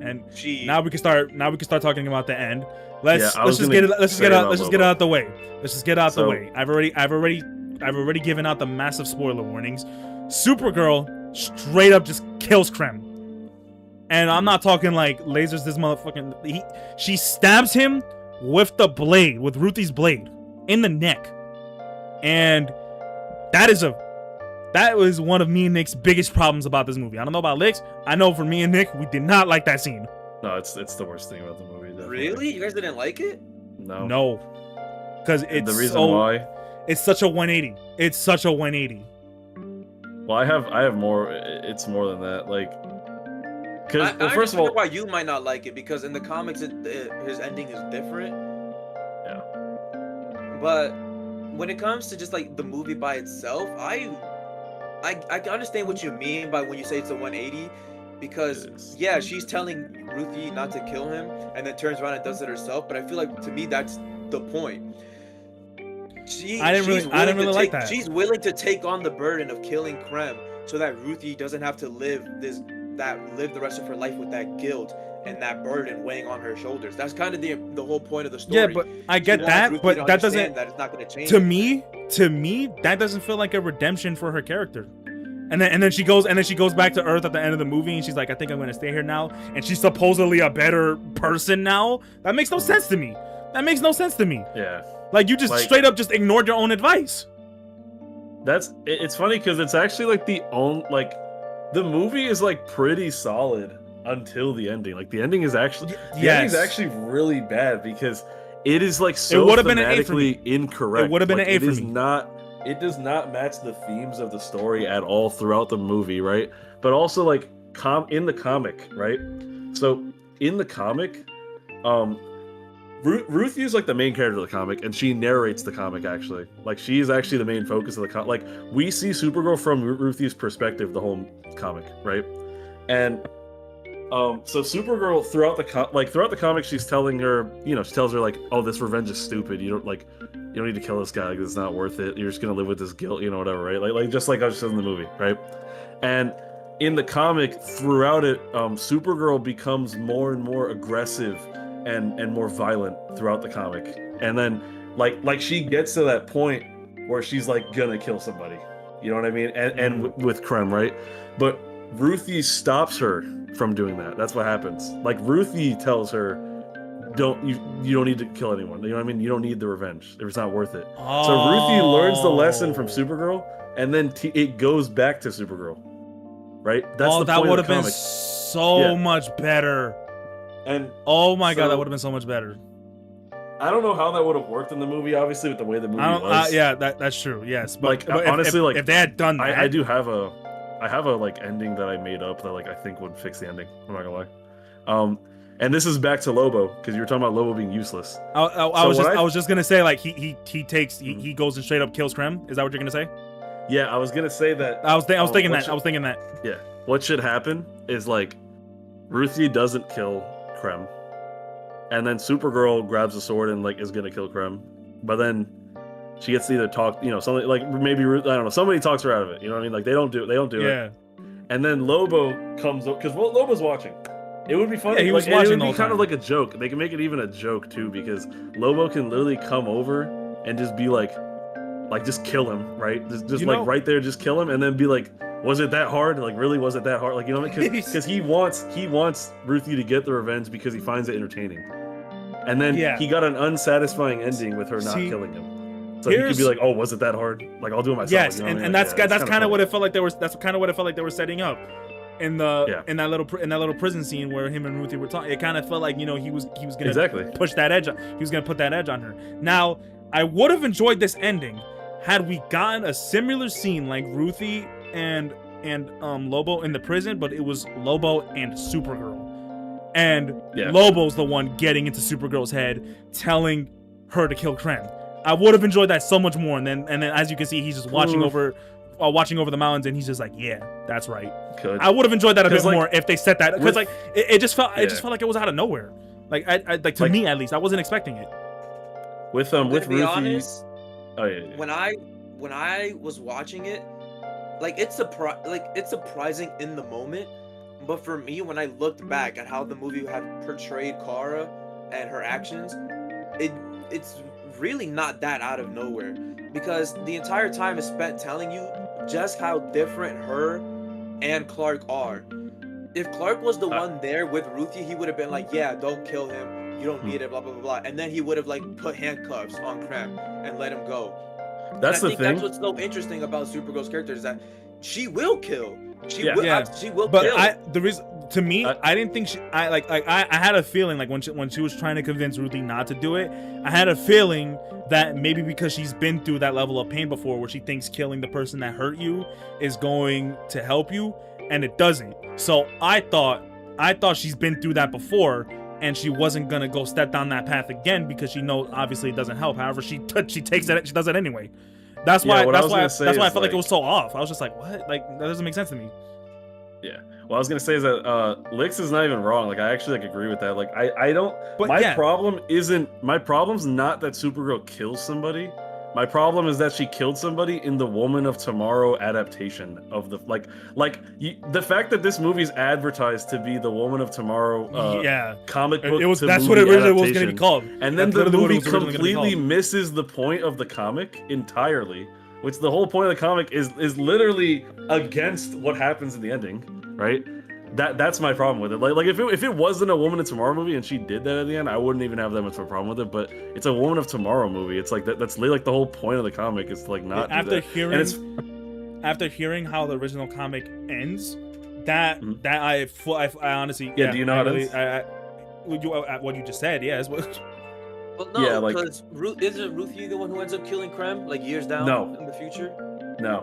and now we can start talking about the end. Let's just get it out the way. Let's just get out the way. I've already given out the massive spoiler warnings. Supergirl straight up just kills Krem. And I'm not talking like lasers this motherfucking. She stabs him with the blade, with Ruthie's blade, in the neck. And that was one of me and Nick's biggest problems about this movie. I don't know about Nick's. I know for me and Nick, we did not like that scene. No, it's the worst thing about the movie. Definitely. Really? You guys didn't like it? No. Because it's the reason why. It's such a 180. It's such a 180. Well, I have more. It's more than that. Like, because first of all, why you might not like it, because in the comics, his ending is different. Yeah. But when it comes to just like the movie by itself, I can understand what you mean by when you say it's a 180, because yeah, she's telling Ruthie not to kill him and then turns around and does it herself. But I feel like to me that's the point. I didn't really like that. She's willing to take on the burden of killing Krem so that Ruthie doesn't have to live the rest of her life with that guilt and that burden weighing on her shoulders. That's kind of the whole point of the story. Yeah, but I get that, but that doesn't. That it's not going to change. To me, that doesn't feel like a redemption for her character. And then she goes back to Earth at the end of the movie, and she's like, I think I'm going to stay here now. And she's supposedly a better person now. That makes no sense to me. Yeah. Like you just straight up just ignored your own advice. It's funny because it's actually like the movie is like pretty solid until the ending. Like the ending is actually ending is actually really bad because it is like so thematically incorrect. It would have been an A for me. It does not match the themes of the story at all throughout the movie, right? But also like in the comic, right? So in the comic, Ruthie is like the main character of the comic, and she narrates the comic actually. Like she is actually the main focus of the comic. Like we see Supergirl from Ruthie's perspective the whole comic, right? And so Supergirl throughout the comic, she's telling her, she tells her like, oh, this revenge is stupid. You don't need to kill this guy. Like, it's not worth it. You're just gonna live with this guilt, whatever, right? Like just like I just said in the movie, right? And in the comic, throughout it, Supergirl becomes more and more aggressive and more violent throughout the comic. And then like she gets to that point where she's like gonna kill somebody. You know what I mean? And with Krem, right? But Ruthie stops her from doing that. That's what happens. Like Ruthie tells her, you don't need to kill anyone. You know what I mean? You don't need the revenge. It's not worth it. Oh. So Ruthie learns the lesson from Supergirl, and then it goes back to Supergirl. Right? That's the point would of the have comic. been so much better. And oh my god, that would have been so much better. I don't know how that would have worked in the movie, obviously, with the way the movie was. Yeah, that's true. Yes, but honestly, if they had done that, I have a like ending that I made up that like I think would fix the ending. I'm not gonna lie. And this is back to Lobo because you were talking about Lobo being useless. I was just gonna say like he goes and straight up kills Krem. Is that what you're gonna say? Yeah, I was gonna say that. I was thinking that. Yeah, what should happen is like Ruthie doesn't kill Krem, and then Supergirl grabs a sword and like is gonna kill Krem, but then she gets to either talk, something like maybe I don't know, somebody talks her out of it. You know what I mean? Like they don't do it. Yeah. And then Lobo comes up because Lobo's watching. It would be funny. Yeah, he was watching. watching It would be kind of like a joke. They can make it even a joke too because Lobo can literally come over and just be like just kill him, right? Just like right there, just kill him, and then be like, was it that hard? Like, really, was it that hard? Like, you know, because he wants Ruthie to get the revenge because he finds it entertaining, and then he got an unsatisfying ending with her not killing him. So he could be like, oh, was it that hard? Like, I'll do it myself. Yes, you know and that's kind of what it felt like. That's kind of what it felt like they were setting up. In that little prison scene where him and Ruthie were talking, it kind of felt like, you know, he was gonna push that edge. He was gonna put that edge on her. Now, I would have enjoyed this ending had we gotten a similar scene like Ruthie and Lobo in the prison, but it was Lobo and Supergirl, and Lobo's the one getting into Supergirl's head, telling her to kill Krem. I would have enjoyed that so much more. And then as you can see, he's just watching over the mountains, and he's just like, yeah, that's right. I would have enjoyed that a bit more if they said that, because like it just felt like it was out of nowhere. Like to me at least, I wasn't expecting it. With Ruthie, honest, when I was watching it, like it's surprising in the moment, but for me, when I looked back at how the movie had portrayed Kara and her actions, it's really not that out of nowhere, because the entire time is spent telling you just how different her and Clark are. If Clark was the one there with Ruthie, he would have been like, yeah, don't kill him, you don't need it, blah blah blah blah, and then he would have like put handcuffs on Krem and let him go. That's the thing. That's what's so interesting about Supergirl's character, is that she will kill. She will kill. But I didn't think I had a feeling like when she was trying to convince Ruthie not to do it, I had a feeling that maybe because she's been through that level of pain before, where she thinks killing the person that hurt you is going to help you, and it doesn't. So I thought she's been through that before, and she wasn't gonna go step down that path again, because she knows obviously it doesn't help. However, she takes it. She does it anyway. That's why I felt like it was so off. I was just like, what? Like, that doesn't make sense to me. Yeah. What I was gonna say is that Lix is not even wrong. Like, I actually agree with that. Like, I don't. But my problem's not that Supergirl kills somebody. My problem is that she killed somebody in the Woman of Tomorrow adaptation of the the fact that this movie's advertised to be the Woman of Tomorrow comic book. That's what it originally was going to be called. And then the movie completely misses the point of the comic entirely, which the whole point of the comic is literally against what happens in the ending, right? That's my problem with it. Like if it wasn't a Woman of Tomorrow movie and she did that at the end, I wouldn't even have that much of a problem with it. But it's a Woman of Tomorrow movie. It's like that's like the whole point of the comic. Is like not after hearing how the original comic ends, I honestly do you know how it ends? What you just said, yes. Well, no, because isn't Ruthie the one who ends up killing Krem like years down in the future? No.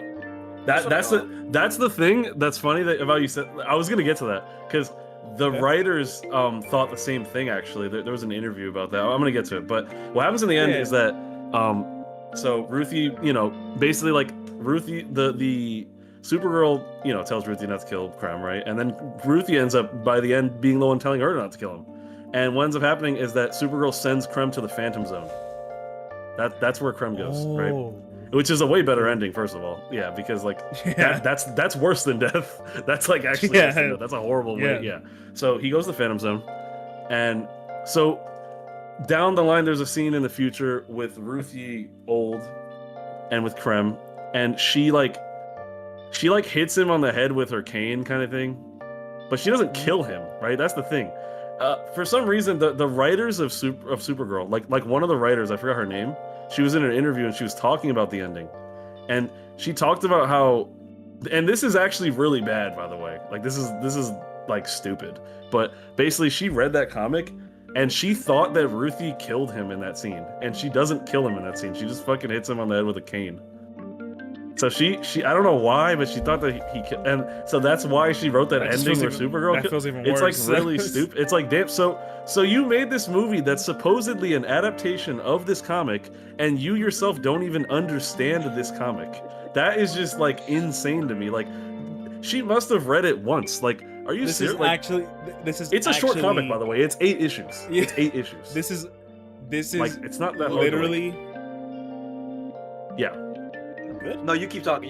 That's the thing that's funny about you said. I was gonna get to that because the writers thought the same thing. Actually, there was an interview about that. I'm gonna get to it, but what happens in the end is that so Ruthie, basically like Ruthie, the Supergirl, tells Ruthie not to kill Krem, right? And then Ruthie ends up by the end being the one telling her not to kill him. And what ends up happening is that Supergirl sends Krem to the Phantom Zone. That's where Krem goes, right? Which is a way better ending, first of all. Yeah, because that's worse than death. That's like actually worse than death. That's a horrible way. Yeah. So he goes to the Phantom Zone, and so down the line, there's a scene in the future with Ruthie old and with Krem, and she hits him on the head with her cane, kind of thing, but she doesn't kill him. Right? That's the thing. For some reason, the writers of Supergirl, like one of the writers, I forgot her name. She was in an interview and she was talking about the ending, and she talked about how, and this is actually really bad, by the way. Like this is like stupid, but basically she read that comic and she thought that Ruthie killed him in that scene, and she doesn't kill him in that scene. She just fucking hits him on the head with a cane. So she I don't know why, but she thought that he and so that's why she wrote that ending where Supergirl. That feels even worse. It's like really stupid. It's like, damn. So you made this movie that's supposedly an adaptation of this comic, and you yourself don't even understand this comic. That is just like insane to me. Like, she must have read it once. Like, are you serious? It's a short comic, by the way. It's 8 issues. Yeah. It's 8 issues. This is like, it's not that literally. Yeah. Good? No, you keep talking.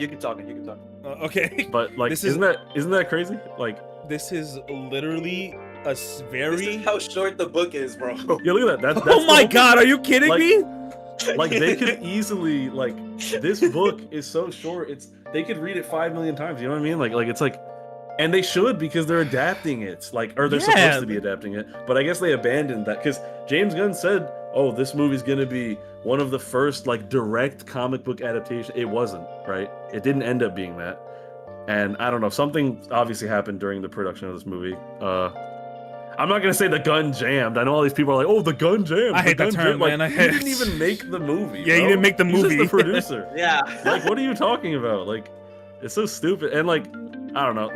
Okay. But like, isn't that crazy? Like, this is literally a very. This is how short the book is, bro. Yeah, look at that. That's oh my god, are you kidding me? Like they could easily like this book is so short. They could read it 5 million times. You know what I mean? Like it's like, and they should because they're adapting it. Like or they're supposed to be adapting it. But I guess they abandoned that because James Gunn said, "Oh, this movie's gonna be one of the first like direct comic book adaptation." It wasn't, right? It didn't end up being that. And I don't know, something obviously happened during the production of this movie. I'm not gonna say the gun jammed. I know all these people are like, "Oh, the gun jammed." I hate that term, man. Like, you didn't even make the movie. Yeah, you didn't make the movie. He's just the producer. Yeah. Like, what are you talking about? Like, it's so stupid. And like, I don't know,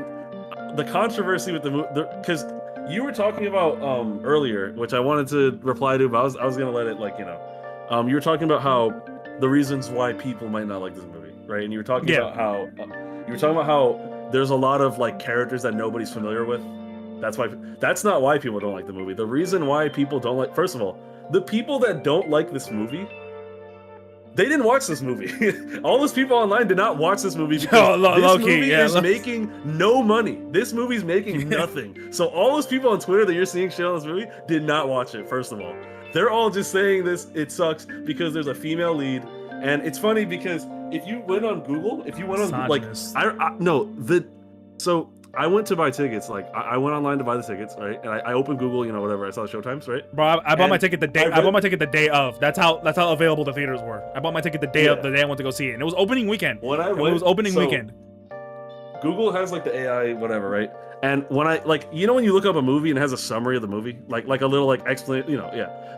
the controversy with the movie, because you were talking about earlier, which I wanted to reply to, but I was gonna let it like you were talking about how the reasons why people might not like this movie, right? And you were talking about how there's a lot of like characters that nobody's familiar with. That's not why people don't like the movie. The reason why people don't like, first of all, the people that don't like this movie, they didn't watch this movie. All those people online did not watch this movie because this movie is making no money. This movie's making nothing. So all those people on Twitter that you're seeing shit on this movie did not watch it, first of all. They're all just saying it sucks because there's a female lead. And it's funny because if you went on Google, so I went to buy tickets. Like I went online to buy the tickets, right? And I opened Google, whatever. I saw the showtimes, right? Bro, I bought my ticket the day. I bought my ticket the day of. That's how available the theaters were. I bought my ticket the day of the day I went to go see it, and it was opening weekend. It was opening weekend. Google has like the AI whatever, right? And when I when you look up a movie and it has a summary of the movie, like a little explanation,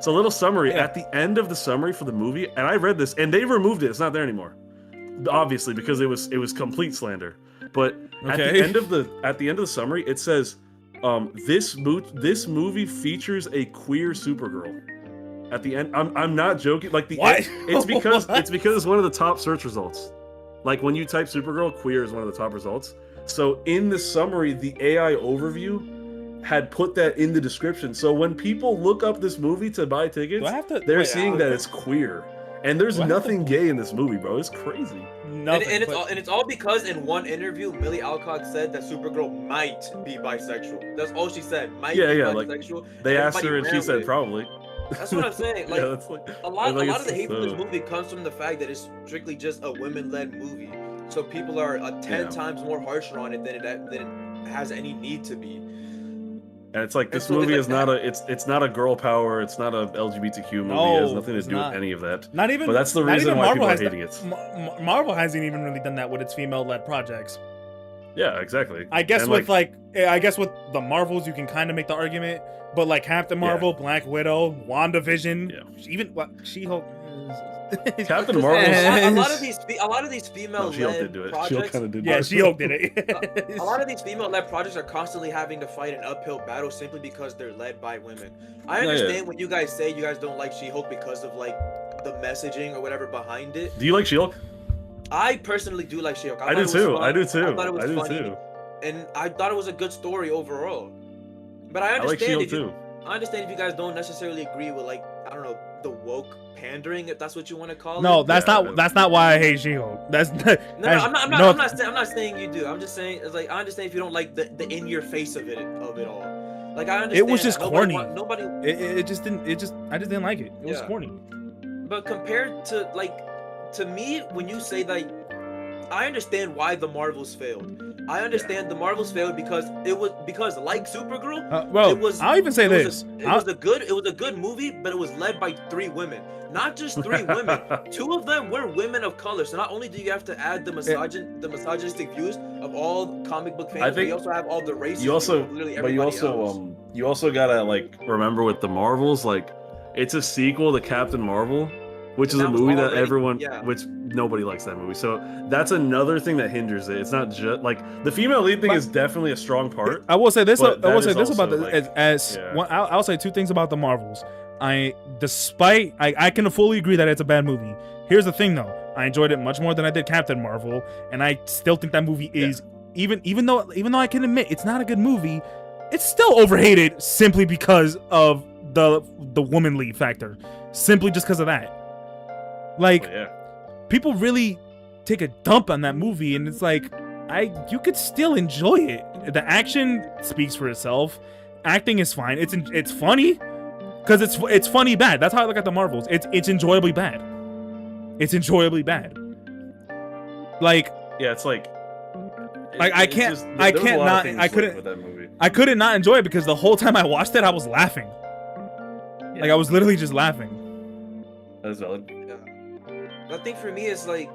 So a little summary at the end of the summary for the movie, and I read this, and they removed it. It's not there anymore, obviously because it was complete slander. But at the end of the summary, it says, this movie features a queer Supergirl. At the end, I'm not joking. Like it's because it's one of the top search results. Like when you type Supergirl, queer is one of the top results. So in the summary, the AI overview had put that in the description. So when people look up this movie to buy tickets, they're seeing that it's queer. And there's nothing gay in this movie, bro. It's crazy. And it's all because in one interview, Millie Alcock said that Supergirl might be bisexual. That's all she said. Might be bisexual. Like, they asked her and she said probably. That's what I'm saying. Like, a lot of the hate for this movie comes from the fact that it's strictly just a women-led movie. So people are 10 times more harsher on it than it has any need to be. And it's like this movie is not a girl power. It's not a LGBTQ movie. It has nothing to do with any of that. Not even. But that's the reason why people are hating it. Marvel hasn't even really done that with its female-led projects. Yeah, exactly. I guess with the Marvels, you can kind of make the argument, but like Captain Marvel, Black Widow, WandaVision, even She-Hulk. Captain Marvel. A lot of these female-led projects. She-Hulk did it. A lot of these female-led projects are constantly having to fight an uphill battle simply because they're led by women. I understand when you guys say you guys don't like She-Hulk because of like the messaging or whatever behind it. Do you like She-Hulk? I personally do like She-Hulk. I do too. I thought it was funny, and I thought it was a good story overall. But I understand I understand if you guys don't necessarily agree with the woke pandering, if that's what you want to call it. No, that's not why I hate She-Hulk. I'm not saying you do. I'm just saying it's like I understand if you don't like the in your face of it all. Like I understand. It was just corny. I just didn't like it. It was corny. But compared to me, when you say that, I understand why the Marvels failed. I understand the Marvels failed because like Supergirl, I'll even say this. It was a good movie, but it was led by 3 women. Not just 3 women. 2 of them were women of color. So not only do you have to add the misogynistic views of all comic book fans, but you also have all the races. You also gotta remember with the Marvels, it's a sequel to Captain Marvel, which is a movie that which nobody likes that movie. So that's another thing that hinders it. It's not just the female lead thing is definitely a strong part. I will say this. I'll say 2 things about the Marvels. I can fully agree that it's a bad movie. Here's the thing though. I enjoyed it much more than I did Captain Marvel, and I still think that movie is even though I can admit it's not a good movie, it's still overhated simply because of the woman lead factor. Simply just because of that. People really take a dump on that movie, and it's you could still enjoy it. The action speaks for itself. Acting is fine. It's funny because it's funny bad. That's how I look at the Marvels. It's enjoyably bad. It's enjoyably bad. Like, yeah, it's like I can't with that movie. I couldn't not enjoy it because the whole time I watched it, I was laughing. Yeah. Like I was literally just laughing. That's valid. Yeah. I think for me it's like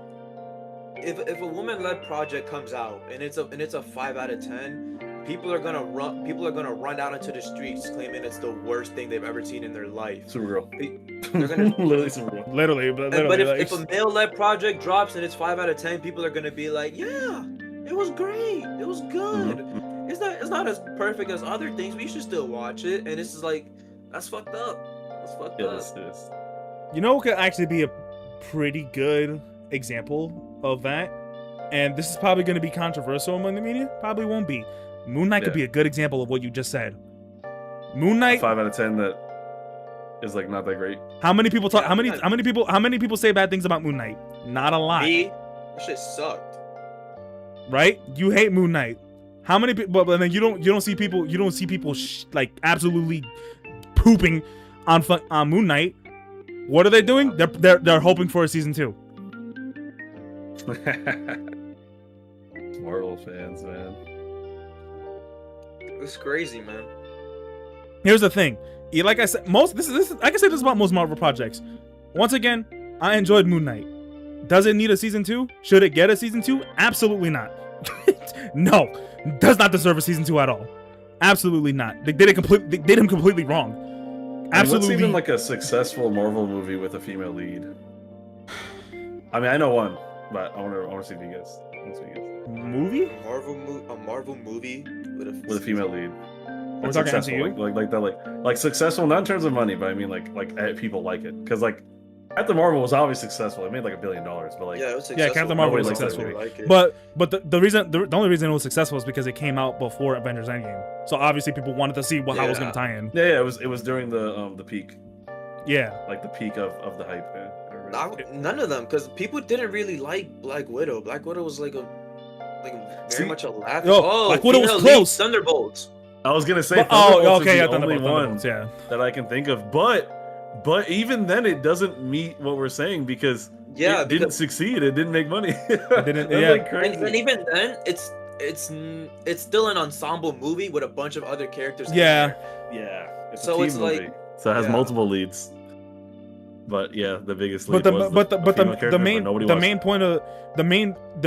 if a woman-led project comes out and it's a 5 out of 10, people are gonna run out into the streets claiming it's the worst thing they've ever seen in their life. Supergirl. They're gonna Literally Supergirl. But if a male-led project drops and it's 5 out of 10, people are gonna be like, yeah, it was great, it was good. Mm-hmm. It's not as perfect as other things, but you should still watch it. And it's just like, that's fucked up. That's fucked up. It is. You know what could actually be a pretty good example of that? And this is probably going to be controversial among the media. Probably won't be. Moon Knight could be a good example of what you just said. Moon Knight. 5 out of 10 that is like not that great. How many people talk? How many people say bad things about Moon Knight? Not a lot. Me? That shit sucked. Right? You hate Moon Knight. How many people? But then you don't see people like absolutely pooping on Moon Knight. What are they doing? They're hoping for a season 2. Marvel fans, man. It's crazy, man. Here's the thing. Like I said, I can say this about most Marvel projects. Once again, I enjoyed Moon Knight. Does it need a season 2? Should it get a season 2? Absolutely not. No, does not deserve a season 2 at all. Absolutely not. They did him completely wrong. Absolutely. What's even like a successful Marvel movie with a female lead? I mean, I know one, but I want to see you guys. Movie? A Marvel movie with a female lead. We're talking MCU? Like successful, not in terms of money, but I mean like people like it, because like Captain Marvel was obviously successful. It made like $1 billion, but like it was successful. Captain Marvel was successful. But the only reason it was successful is because it came out before Avengers Endgame. So obviously people wanted to see how it was going to tie in. Yeah, it was during the peak. Yeah, like the peak of the hype. None of them, because people didn't really like Black Widow. Black Widow was like very much a laugh. Black Widow was close. Thunderbolts. I was gonna say Thunderbolts is the only one that I can think of, but even then it doesn't meet what we're saying, because it didn't succeed. It didn't make money. It didn't. Like crazy. And even then, it's still an ensemble movie with a bunch of other characters. Yeah, it's a team movie. So it has multiple leads. But yeah, the biggest lead the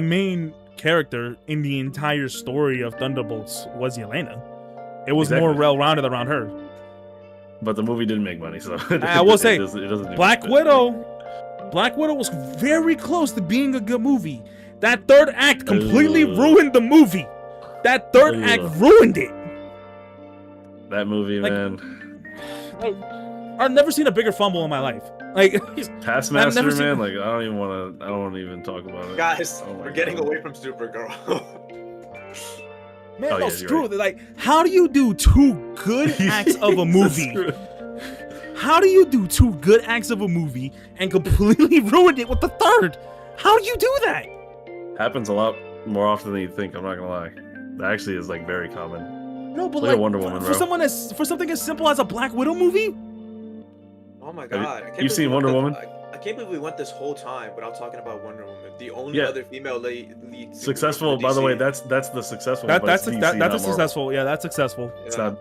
main character in the entire story of Thunderbolts was Yelena. It was more well-rounded around her. But the movie didn't make money, so I will say, it doesn't Black Widow was very close to being a good movie. That third act completely ruined the movie. That third act ruined it. That movie, man. I've never seen a bigger fumble in my life. Like Taskmaster, man. Like I don't want to even talk about it. Guys, we're getting away from Supergirl. Man, screw it. Like, how do you do 2 good acts of a movie? How do you do 2 good acts of a movie and completely ruin it with the third? How do you do that? Happens a lot more often than you think. I'm not gonna lie. That actually is like very common. No, but like a Wonder Woman, for something as simple as a Black Widow movie. Oh my god! You've seen Wonder Woman? I can't believe we went this whole time without talking about Wonder Woman. The only other female lead successful. By the way, that's the successful. That's a successful. Yeah, that's successful. It's not,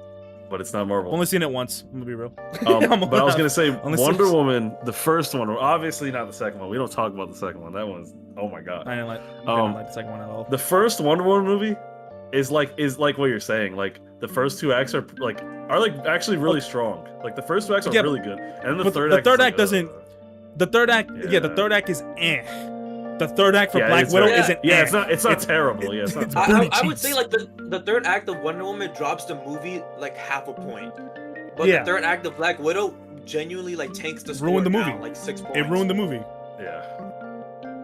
but it's not Marvel. Only seen it once. I'm gonna be real. But I was gonna say Wonder Woman, the first one, obviously not the second one. We don't talk about the second one. That one's oh my god. I didn't like the second one at all. The first Wonder Woman movie is like what you're saying. Like the first 2 acts are actually really strong. Like the first 2 acts are really good, and then the third act doesn't. The third act, the third act is eh. The third act for Black Widow isn't. Yeah, it's not terrible. Yeah, it's not. I would say like the third act of Wonder Woman drops the movie like half a point, but the third act of Black Widow genuinely like tanks the score. Ruined the movie. Down, like 6 points. It ruined the movie. Yeah.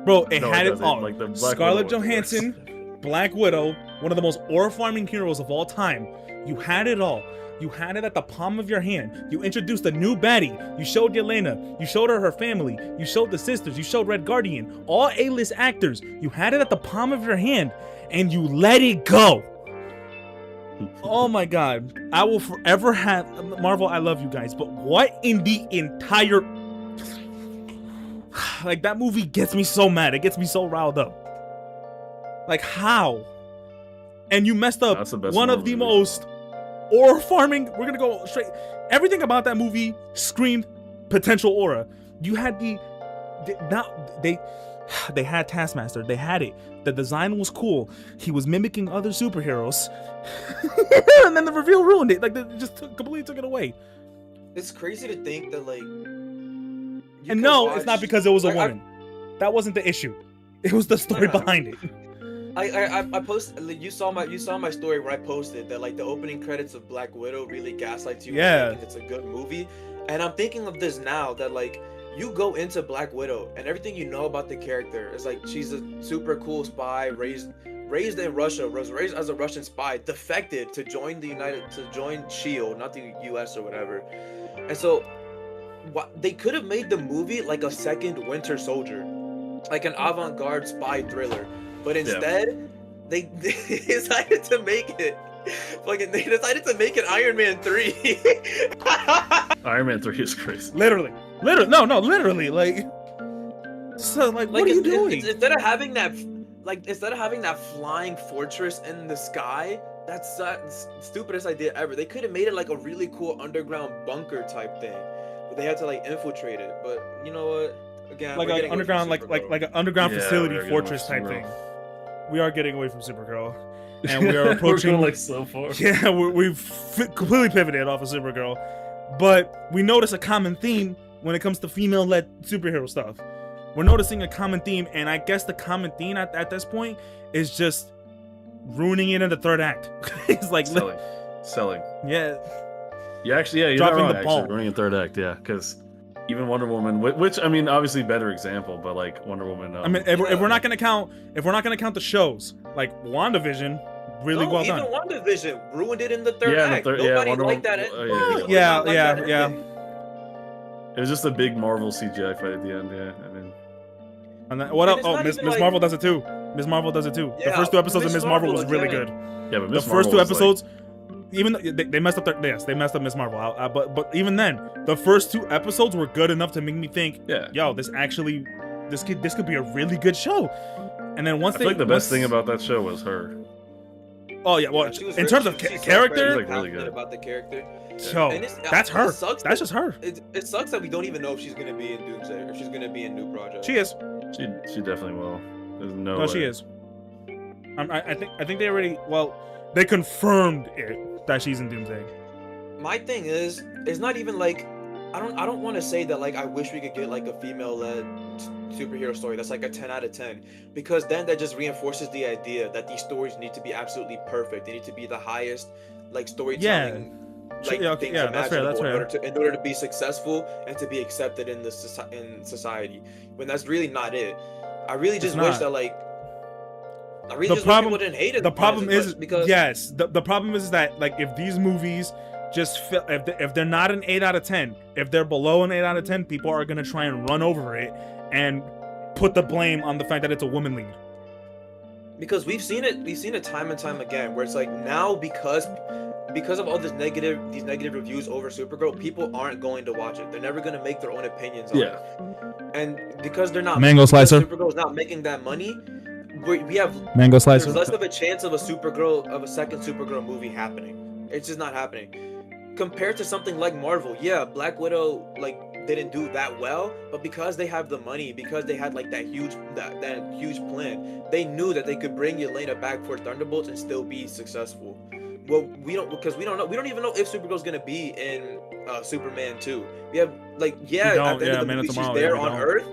Bro, it had it all. Like Scarlett Johansson, Black Widow, one of the most awe-farming heroes of all time. You had it all. You had it at the palm of your hand. You introduced a new baddie. You showed Yelena. You showed her family. You showed the sisters. You showed Red Guardian. All A-list actors. You had it at the palm of your hand, and you let it go. Oh my god. I will forever have... Marvel, I love you guys, but what in the entire... Like, that movie gets me so mad. It gets me so riled up. Like, how? And you messed up one of the most aura farming. We're gonna go straight. Everything about that movie screamed potential aura. You had they had Taskmaster. They had it. The design was cool. He was mimicking other superheroes. And then the reveal ruined it. Like, they just completely took it away. It's crazy to think that, like... And no, it's not because it was a woman. That wasn't the issue. It was the story behind it. I posted, like, you saw my story where I posted that, like, the opening credits of Black Widow really gaslights you. Yeah. It's a good movie. And I'm thinking of this now, that, like, you go into Black Widow and everything you know about the character is like, she's a super cool spy, raised in Russia, was raised as a Russian spy, defected to join SHIELD, not the US or whatever. And so they could have made the movie like a second Winter Soldier, like an avant-garde spy thriller, but instead they decided to make it Iron Man 3. Iron Man 3 is crazy. Literally, like, so, like what are you doing? Instead of having that flying fortress in the sky, that's the stupidest idea ever. They could have made it like a really cool underground bunker type thing, but they had to like infiltrate it. But you know what? Again, like an underground, like an underground facility fortress type thing. We are getting away from Supergirl, and we are approaching we're going, like, so far. Yeah, we've completely pivoted off of Supergirl, but we notice a common theme when it comes to female-led superhero stuff. We're noticing a common theme, and I guess the common theme at this point is just ruining it in the third act. It's like selling. Yeah. Yeah, actually, yeah, you're dropping not wrong, the ball. actually, ruining in third act, yeah, because even Wonder Woman, which I mean, obviously better example, but like Wonder Woman. I mean, if we're not gonna count the shows, like WandaVision, really well done. Even WandaVision ruined it in the third act. Nobody liked that. Yeah. It was just a big Marvel CGI fight at the end. Yeah, I mean. And then, what else? Oh, Miss Marvel does it too. Miss Marvel does it too. Yeah, the first two episodes of Miss Marvel was really good. Yeah, but the first two episodes, even though they messed up they messed up Miss Marvel. But even then, the first two episodes were good enough to make me think, yo, this could be a really good show. And then once I feel like the best thing about that show was her. Oh yeah, well, in terms of character, like really good about the character. Yo, that's her. That's just her. It sucks that we don't even know if she's gonna be in Doomsday or if she's gonna be in new projects. She is. She definitely will. There's no way. She is. I think they already they confirmed it that she's in Doomsday. My thing is, it's not even like I don't want to say that like I wish we could get like a female-led superhero story that's like a 10 out of 10, because then that just reinforces the idea that these stories need to be absolutely perfect. They need to be the highest like storytelling. That's fair. In order to be successful and to be accepted in society, when that's really not it. I really just wish that like. I really just wish people didn't hate it. The problem is because the problem is that like if these movies just feel, if they're not an 8 out of 10, if they're below an 8 out of 10, people are gonna try and run over it and put the blame on the fact that it's a woman lead. Because we've seen it time and time again, where it's like now because of all these negative reviews over Supergirl, people aren't going to watch it. They're never going to make their own opinions on it. And because they're not Mango Slicer, Supergirl's not making that money, we have Mango Slicer. There's less of a chance of a second Supergirl movie happening. It's just not happening. Compared to something like Marvel, Black Widow like didn't do that well, but because they have the money, because they had like that huge plan, they knew that they could bring Yelena back for Thunderbolts and still be successful. Well, we don't even know if Supergirl's gonna be in Superman 2. We have like at the end of the movie she's there on Earth.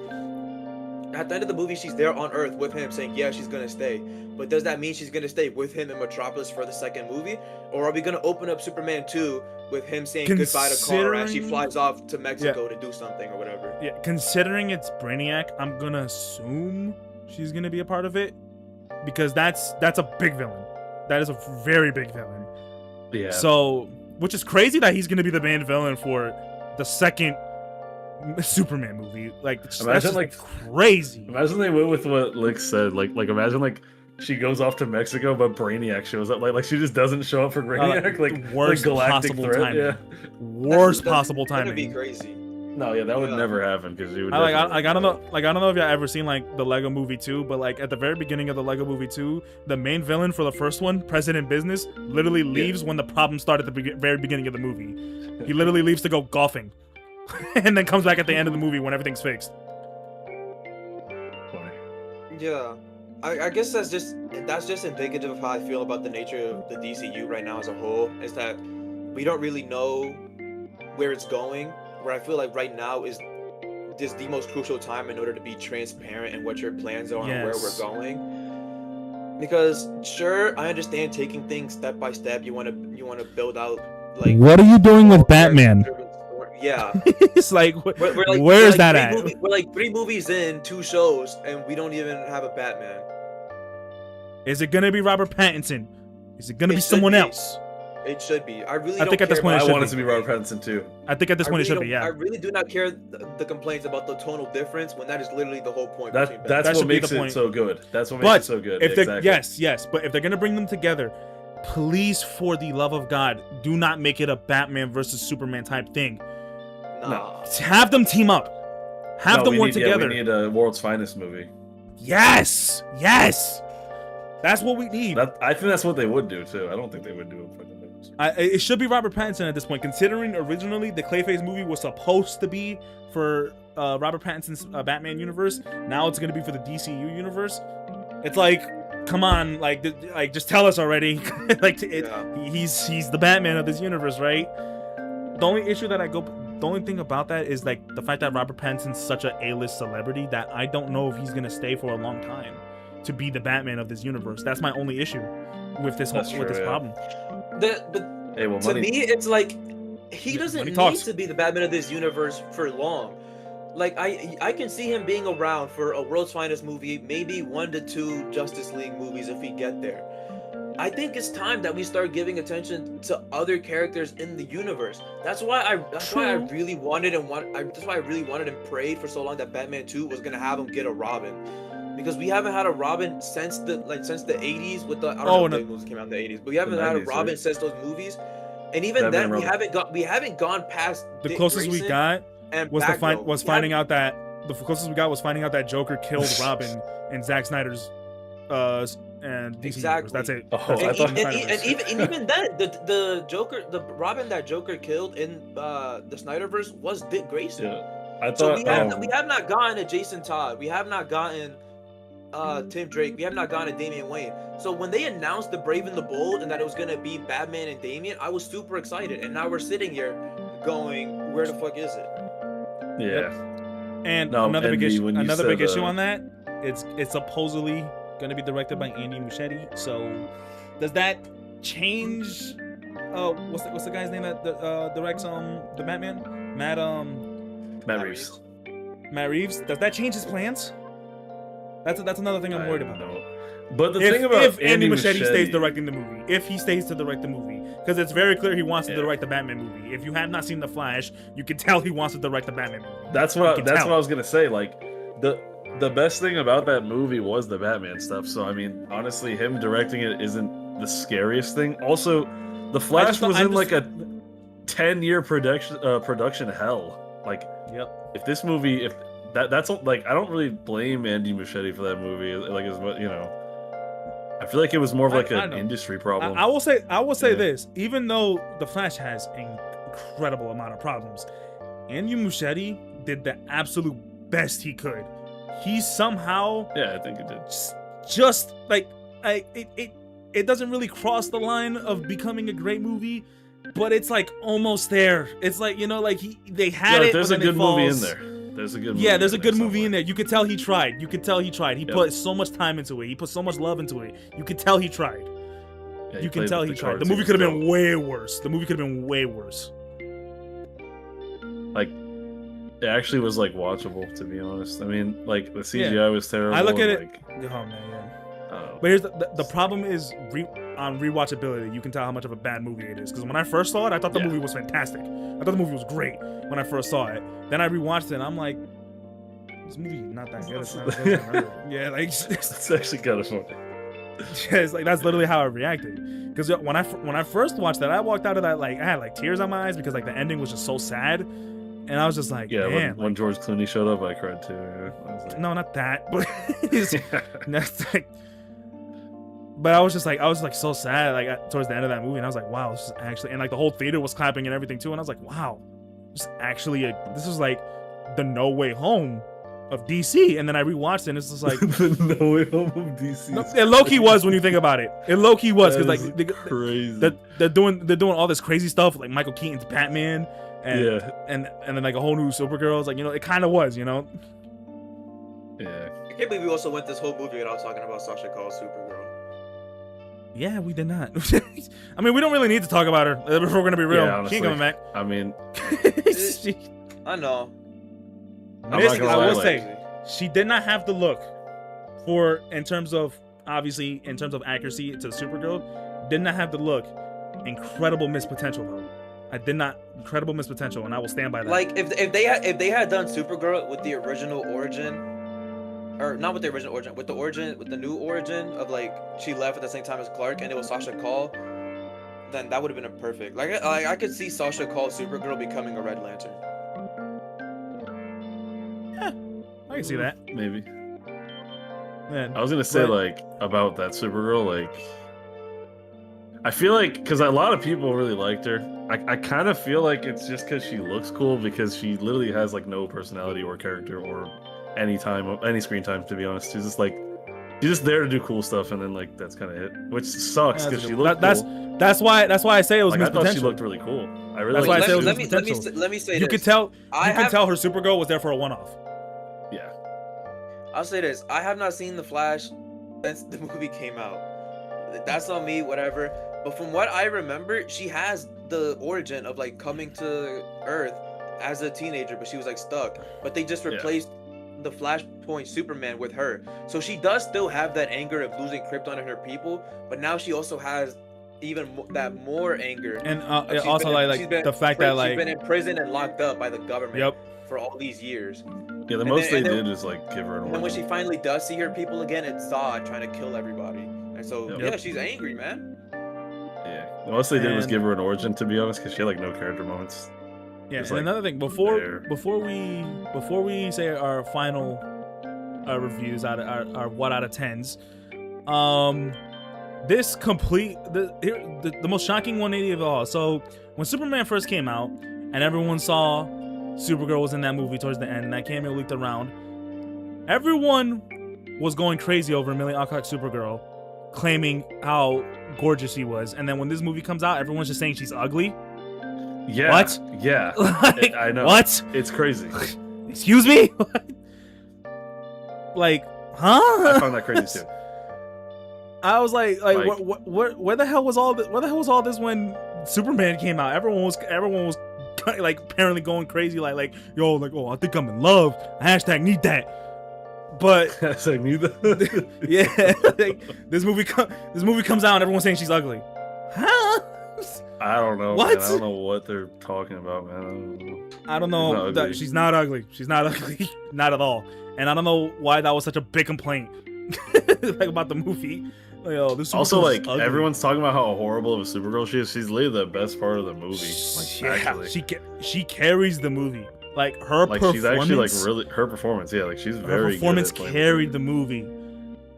At the end of the movie, she's there on Earth with him saying, she's gonna stay. But does that mean she's gonna stay with him in Metropolis for the second movie? Or are we gonna open up Superman 2 with him saying goodbye to Kara as she flies off to Mexico to do something or whatever? Yeah, considering it's Brainiac, I'm gonna assume she's gonna be a part of it. Because that's a big villain. That is a very big villain. Yeah. So, which is crazy that he's gonna be the main villain for the second Superman movie. Like, that's just like crazy. Imagine they went with what Lick said. Like imagine like she goes off to Mexico, but Brainiac shows up. Like she just doesn't show up for Brainiac. Like worst galactic possible threat. timing. Yeah. Worst possible timing. That'd be crazy. No, yeah, that would never happen because you would. I don't know if y'all ever seen like the Lego Movie 2, but like at the very beginning of the Lego Movie 2, the main villain for the first one, President Business, literally leaves when the problem started at the very beginning of the movie. He literally leaves to go golfing, and then comes back at the end of the movie when everything's fixed. Yeah, I guess that's just indicative of how I feel about the nature of the DCU right now as a whole. Is that we don't really know where it's going. Where I feel like right now is the most crucial time in order to be transparent in what your plans are and where we're going. Because sure, I understand taking things step by step. You want to build out like. What are you doing with Batman? Yeah, it's like where's that at? We're like 3 movies in, 2 shows, and we don't even have a Batman. Is it gonna be Robert Pattinson? Is it gonna be someone else? It should be. I think at this point I want it to be Robert Pattinson too. I think at this point it should be. Yeah. I really do not care the complaints about the tonal difference when that is literally the whole point. That's what makes it so good. That's what makes it so good. Exactly. Yes. But if they're gonna bring them together, please, for the love of God, do not make it a Batman versus Superman type thing. No. Have them team up. Have them work together. We need a World's Finest movie. Yes. That's what we need. I think that's what they would do too. I don't think they would do it for the movies. It should be Robert Pattinson at this point, considering originally the Clayface movie was supposed to be for Robert Pattinson's Batman universe. Now it's going to be for the DCU universe. It's like, come on, like just tell us already. He's the Batman of this universe, right? The only thing about that is like the fact that Robert Pattinson's such an A-list celebrity that I don't know if he's going to stay for a long time to be the Batman of this universe. That's my only issue with this problem. To me, it's like he doesn't need to be the Batman of this universe for long. Like I can see him being around for a World's Finest movie, maybe 1 to 2 Justice League movies if we get there. I think it's time that we start giving attention to other characters in the universe. That's why I really wanted and prayed for so long that Batman 2 was gonna have him get a Robin. Because we haven't had a Robin since the 80s with the I don't know if the movies came out in the 80s, but we haven't had a Robin since those movies. And even then we haven't gone past the closest we got was finding out that Joker killed Robin in Zack Snyder's and DC exactly. That's it. And even then, the Robin that Joker killed in the Snyderverse was Dick Grayson. Yeah, I thought. So we have not gotten a Jason Todd. We have not gotten Tim Drake. We have not gotten a Damian Wayne. So when they announced the Brave and the Bold and that it was gonna be Batman and Damian, I was super excited. And now we're sitting here going, where the fuck is it? Yeah. And another big issue on that. It's supposedly gonna be directed by Andy Muschietti. So does that change? What's the guy's name that directs the Batman? Matt Reeves. Matt Reeves. Does that change his plans? That's another thing I'm worried about. No. But the thing about if Andy Muschietti stays directing the movie, if he stays to direct the movie, because it's very clear he wants to direct the Batman movie. If you have not seen The Flash, you can tell he wants to direct the Batman movie. That's what I was gonna say. Like the best thing about that movie was the Batman stuff. So I mean, honestly, him directing it isn't the scariest thing. Also, The Flash was in like a 10-year production hell. Like, if this movie, that's like, I don't really blame Andy Muschietti for that movie. Like, as much, I feel like it was more of like an industry problem. I will say this: even though The Flash has an incredible amount of problems, Andy Muschietti did the absolute best he could. He somehow, I think he did. Just like it doesn't really cross the line of becoming a great movie, but it's like almost there. It's like they had it. There's a good movie in there. There's a good movie. Yeah, there's a good movie in there. You could tell he tried. He put so much time into it. He put so much love into it. You could tell he tried. You can tell he tried. The movie could have been way worse. Like, it actually was like watchable, to be honest. I mean, like the CGI was terrible. I look at it. Oh man, yeah. But here's the problem is on rewatchability. You can tell how much of a bad movie it is. Because when I first saw it, I thought the movie was fantastic. I thought the movie was great when I first saw it. Then I rewatched it and I'm like, this movie is not that good. It's not as good as I remember. Yeah, like it's actually kind of funny. Yeah, it's like that's literally how I reacted. Because when I first watched that, I walked out of that like I had like tears on my eyes because like the ending was just so sad. and I was just like, Yeah, man, when George Clooney showed up, I cried too. Yeah. I was like, no, not that, but yeah. that's like. But I was like so sad, like towards the end of that movie, and I was like, wow, this is actually, and like the whole theater was clapping and everything too, and I was like, wow, this was like the No Way Home of DC, and then I rewatched it, and it's just like The No Way Home of DC. no, it low key was when you think about it. It low key was because like crazy. they're doing all this crazy stuff like Michael Keaton's Batman, and Yeah. and then like a whole new Supergirl. It's like, you know, it kind of was, you know. Yeah. I can't believe we also went this whole movie without talking about Sasha Call's Supergirl. Yeah, we did not. I mean, we don't really need to talk about her if we're gonna be real. Yeah, She ain't coming back. I mean, She- I know. I'm not Basically, gonna I lie, will like, say she did not have the look for, in terms of accuracy to Supergirl, did not have the look. Incredible missed potential though. I did not. Incredible missed potential, and I will stand by that. Like if they had done Supergirl with the original origin, or not with the original origin, with the new origin of like she left at the same time as Clark, and it was Sasha Call, then that would have been a perfect. Like I could see Sasha Call Supergirl becoming a Red Lantern. I can see that. maybe. Man, I was gonna say but- like about that Supergirl, like I feel like because a lot of people really liked her. I kind of feel like it's just because she looks cool, because she literally has like no personality or character or any screen time, to be honest. She's just there to do cool stuff, and then like that's kind of it, which sucks because she looked cool. That's why I say it was Like, I missed thought potential. she looked really cool. I really That's why I liked said it was her. Let me say you this. could tell I you could have- tell her Supergirl was there for a one-off. Yeah. I'll say this. I have not seen The Flash since the movie came out. That's on me, whatever. But from what I remember, she has the origin of like coming to Earth as a teenager, but she was like stuck. But they just replaced the Flashpoint Superman with her. So she does still have that anger of losing Krypton and her people, but now she also has even more anger. And She's also been- like she's been the fact that she's like been in prison and locked up by the government yep. for all these years. Yeah, the And most then- they and then- did is like give her an And then when she origin. finally does see her people again, it's Zod trying to kill everybody. And so, Yep. yeah, she's angry, man. Yeah, the most they did was And- give her an origin, to be honest, because she had like no character moments. Yeah, It's and like another thing there. before we say our final reviews out of our 1 out of 10s, the most shocking 180 of all. So when Superman first came out and everyone saw Supergirl was in that movie towards the end, and that cameo leaked around, everyone was going crazy over Amelia Alcock's Supergirl, claiming how gorgeous she was. And then when this movie comes out, everyone's just saying she's ugly. Yeah. What? Yeah. Like, I know. What? It's crazy. Excuse me? Like, huh? I found that crazy too. I was like, Like- where the hell was all this? Where the hell was all this when Superman came out? Everyone was like apparently going crazy, like yo, like, oh, I think I'm in love. Hashtag need that. But It's like neither. yeah, like, this movie comes out and everyone's saying she's ugly. Huh? I don't know. What? Man. I don't know what they're talking about, man. I don't She's not know. ugly. She's not ugly. She's not ugly. Not at all. And I don't know why that was such a big complaint like about the movie. Like, oh, this Also, Supergirl's like ugly. everyone's talking about how horrible of a Supergirl she is. She's literally the best part of the movie. Like, Yeah, actually, she carries the movie. Like her like performance. she's actually like really her performance. Yeah, like she's her very performance good at playing carried the movie.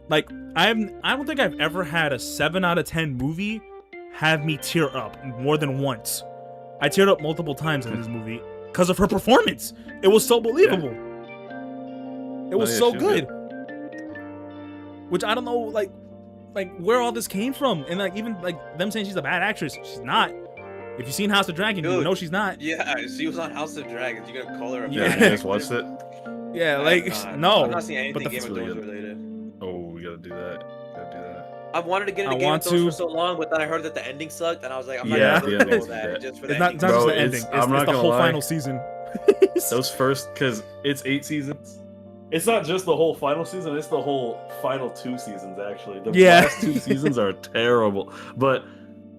Like I don't think I've ever had a 7 out of 10 movie have me tear up more than once. I teared up multiple times in this movie because of her performance. It was so believable. It was yeah, so she was good. Which I don't know, like where all this came from, and like even like them saying she's a bad actress. She's not. If you've seen House of Dragon, you Dude. know she's not. Yeah, she was on House of Dragons. You gonna call her a Yeah, bad you guys actress? watched it? Yeah, I'm like not. no. I'm not seeing anything but Game the, of really Thrones good. related. Oh, we gotta do that. Gotta do that. I've wanted to get I into Game want of Thrones to- for so long, but then I heard that the ending sucked, and I was like, I'm not Yeah, gonna the do ending's that bad. just for the it's not ending. just Bro, the it's- ending. I'm It's not the gonna whole lie. final season. Those first, because it's 8 seasons. It's not just the whole final season; it's the whole final 2 seasons. Actually, the Yeah. last 2 seasons are terrible, but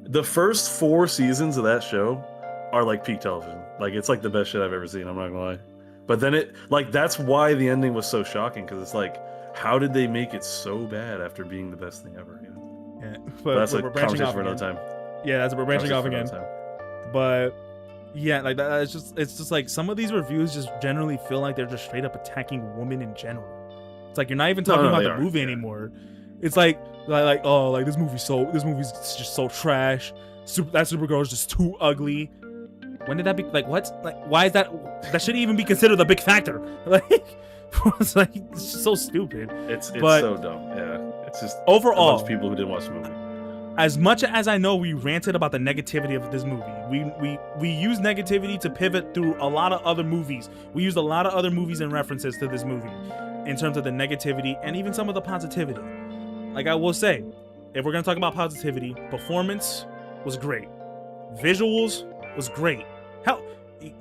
the first 4 seasons of that show are like peak television. Like it's like the best shit I've ever seen. I'm not gonna lie. But then it like that's why the ending was so shocking, because it's like, how did they make it so bad after being the best thing ever? You know? Yeah, But that's we're a branching conversation off for another again. time. Yeah, we're branching off Conversation again. for another time. Yeah, like that. It's just like some of these reviews just generally feel like they're just straight up attacking women in general. It's like you're not even talking about the movie anymore. It's like oh, like this movie's just so trash. That Supergirl is just too ugly. When did that be? Like what? Like why is that? That shouldn't even be considered a big factor. Like it's like it's just so stupid. It's so dumb. Yeah, it's just overall a bunch of people who didn't watch the movie. As much as I know we ranted about the negativity of this movie, we use negativity to pivot through a lot of other movies. We used a lot of other movies and references to this movie in terms of the negativity and even some of the positivity. Like I will say, if we're gonna talk about positivity, performance was great, visuals was great. Hell,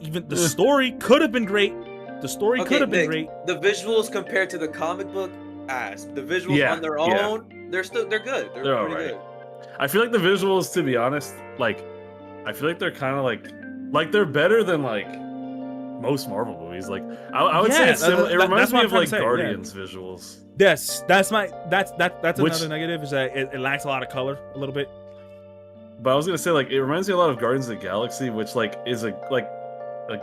even the story could have been great. The story could have been great. The visuals compared to the comic book, ass. The visuals on their own, they're good. They're pretty good. I feel like the visuals, to be honest, like I feel like they're kind of like they're better than like most Marvel movies. Like I would say it's similar. It reminds me of like Guardians visuals. Yes, that's another negative, is that it lacks a lot of color a little bit. But I was gonna say, like, it reminds me a lot of Guardians of the Galaxy, which like is a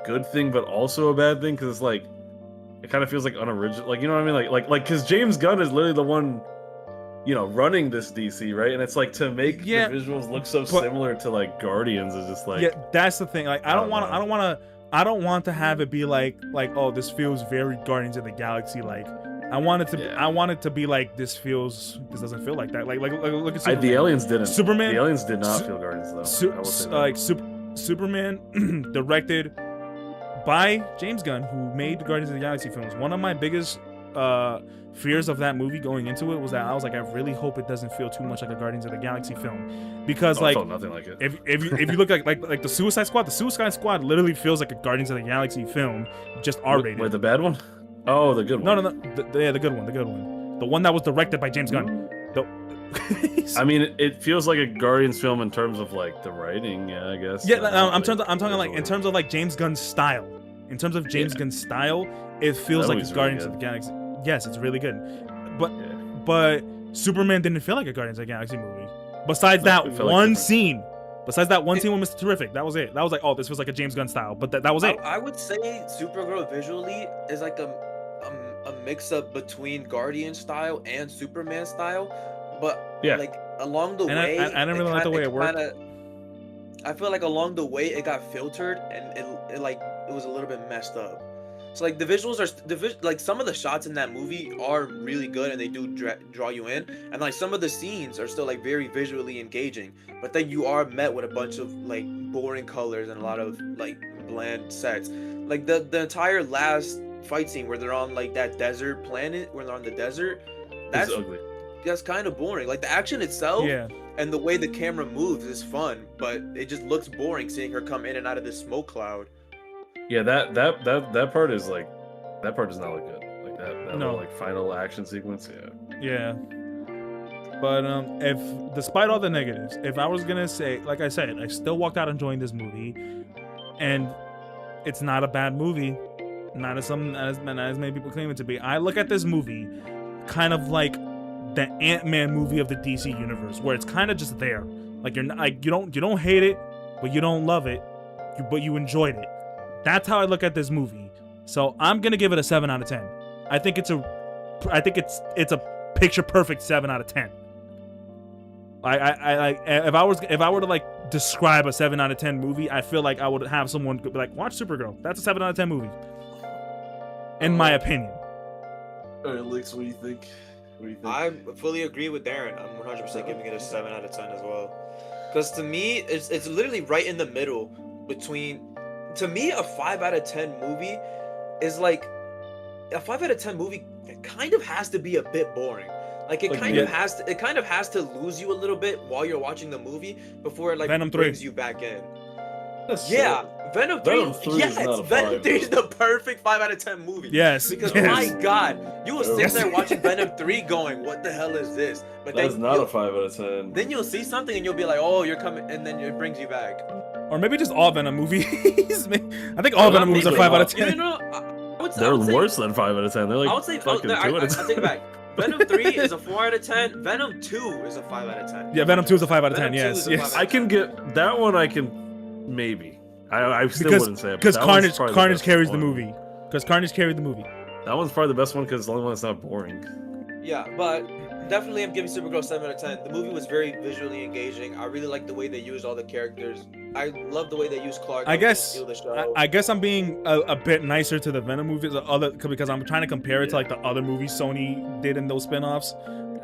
good thing, but also a bad thing, because it's like it kind of feels like unoriginal. Like, you know what I mean? Like because James Gunn is literally the one, you know, running this DC, right? And it's like to make the visuals look so similar to like Guardians is just like, that's the thing. Like I don't want to have it be like oh, this feels very Guardians of the Galaxy. Like I want it to be like this doesn't feel like that. Like look at Superman. The aliens didn't. Superman. The aliens did not feel Guardians though. Superman directed by James Gunn, who made the Guardians of the Galaxy films. One of my biggest fears of that movie going into it was that I was like, I really hope it doesn't feel too much like a Guardians of the Galaxy film, because it felt nothing like it. If you look like the Suicide Squad literally feels like a Guardians of the Galaxy film, just R-rated. Wait, the bad one? Oh, the good one. No, the good one, the one that was directed by James Gunn. I mean, it feels like a Guardians film in terms of like the writing, I guess. Yeah, I'm talking like in terms of like James Gunn's style. In terms of James Gunn's style, it feels like Guardians of the Galaxy. Yes, it's really good, but Superman didn't feel like a Guardians of the Galaxy movie. Besides that one scene with Mr. Terrific, that was it. That was like, oh, this was like a James Gunn style, but that was it. I would say Supergirl visually is like a mix-up between Guardian style and Superman style, but like along the way, I didn't really like the way it worked. I feel like along the way it got filtered and it was a little bit messed up. So like the visuals are like some of the shots in that movie are really good and they do draw you in, and like some of the scenes are still like very visually engaging, but then you are met with a bunch of like boring colors and a lot of like bland sets. Like the entire last fight scene where they're on like that desert planet, where they're on the desert, that's ugly. That's kind of boring. Like the action itself and the way the camera moves is fun, but it just looks boring seeing her come in and out of this smoke cloud. Yeah, that part is like, that part does not look good. Like that whole, like final action sequence. Yeah. But if despite all the negatives, if I was gonna say, like I said, I still walked out enjoying this movie, and it's not a bad movie, not as many people claim it to be. I look at this movie kind of like the Ant-Man movie of the DC universe, where it's kind of just there. Like you're not, like you don't hate it, but you don't love it, but you enjoyed it. That's how I look at this movie. So I'm gonna give it a 7 out of 10. I think it's a picture perfect 7 out of 10. If I were to like describe a 7 out of 10 movie, I feel like I would have someone be like, watch Supergirl. That's a 7 out of 10 movie, in my opinion. All right, Lix, what do you think? I fully agree with Darren. I'm 100% giving it a 7 out of 10 as well. Because to me, it's literally right in the middle between. To me, a 5 out of 10 movie is like a 5 out of 10 movie. It kind of has to be a bit boring. Like it kind of has to lose you a little bit while you're watching the movie before it like Venom 3 brings you back in. Venom 3. Yes, Venom 3 is the perfect 5 out of 10 movie. Yes. Because my God, you will sit there watching Venom 3 going, what the hell is this? But that's not a 5 out of 10. Then you'll see something and you'll be like, oh, you're coming, and then it brings you back. Or maybe just all Venom movies. I think all Venom movies are 5 out of 10. They're worse than 5 out of 10. They're like, I would say, I take it back. Venom 3 is a 4 out of 10. Venom 2 is a 5 out of 10. Yeah, Venom 2 is a 5 out of 10. Yes. I can get that one. I can maybe. I still wouldn't say it. Because That one's probably the Carnage best carries the one. movie. Because Carnage carried the movie. That one's probably the best one because it's the only one that's not boring. Yeah, but definitely I'm giving Supergirl 7 out of 10. The movie was very visually engaging. I really like the way they used all the characters. I love the way they used Clark. I guess to steal the show. I guess I'm being a bit nicer to the Venom movies, because I'm trying to compare it to like the other movies Sony did in those spin-offs.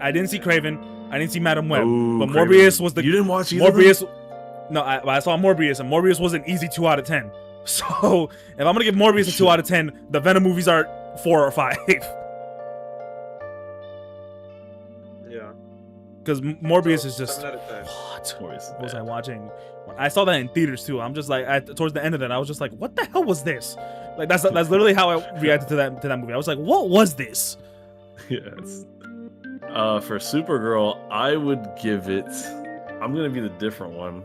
I didn't see Kraven. I didn't see Madam Web. Ooh, but Kraven. Morbius was the You didn't watch either of them? Morbius. No, I saw Morbius, and Morbius was an easy 2 out of 10. So if I'm gonna give Morbius a 2 out of 10, the Venom movies are 4 or 5. Yeah. Because Morbius is just 7 out of 10. what Morbius is was bad. I watching? I saw that in theaters too. I'm just like, towards the end of it, I was just like, what the hell was this? Like that's literally how I reacted to that movie. I was like, what was this? Yes. For Supergirl, I would give it. I'm gonna be the different one.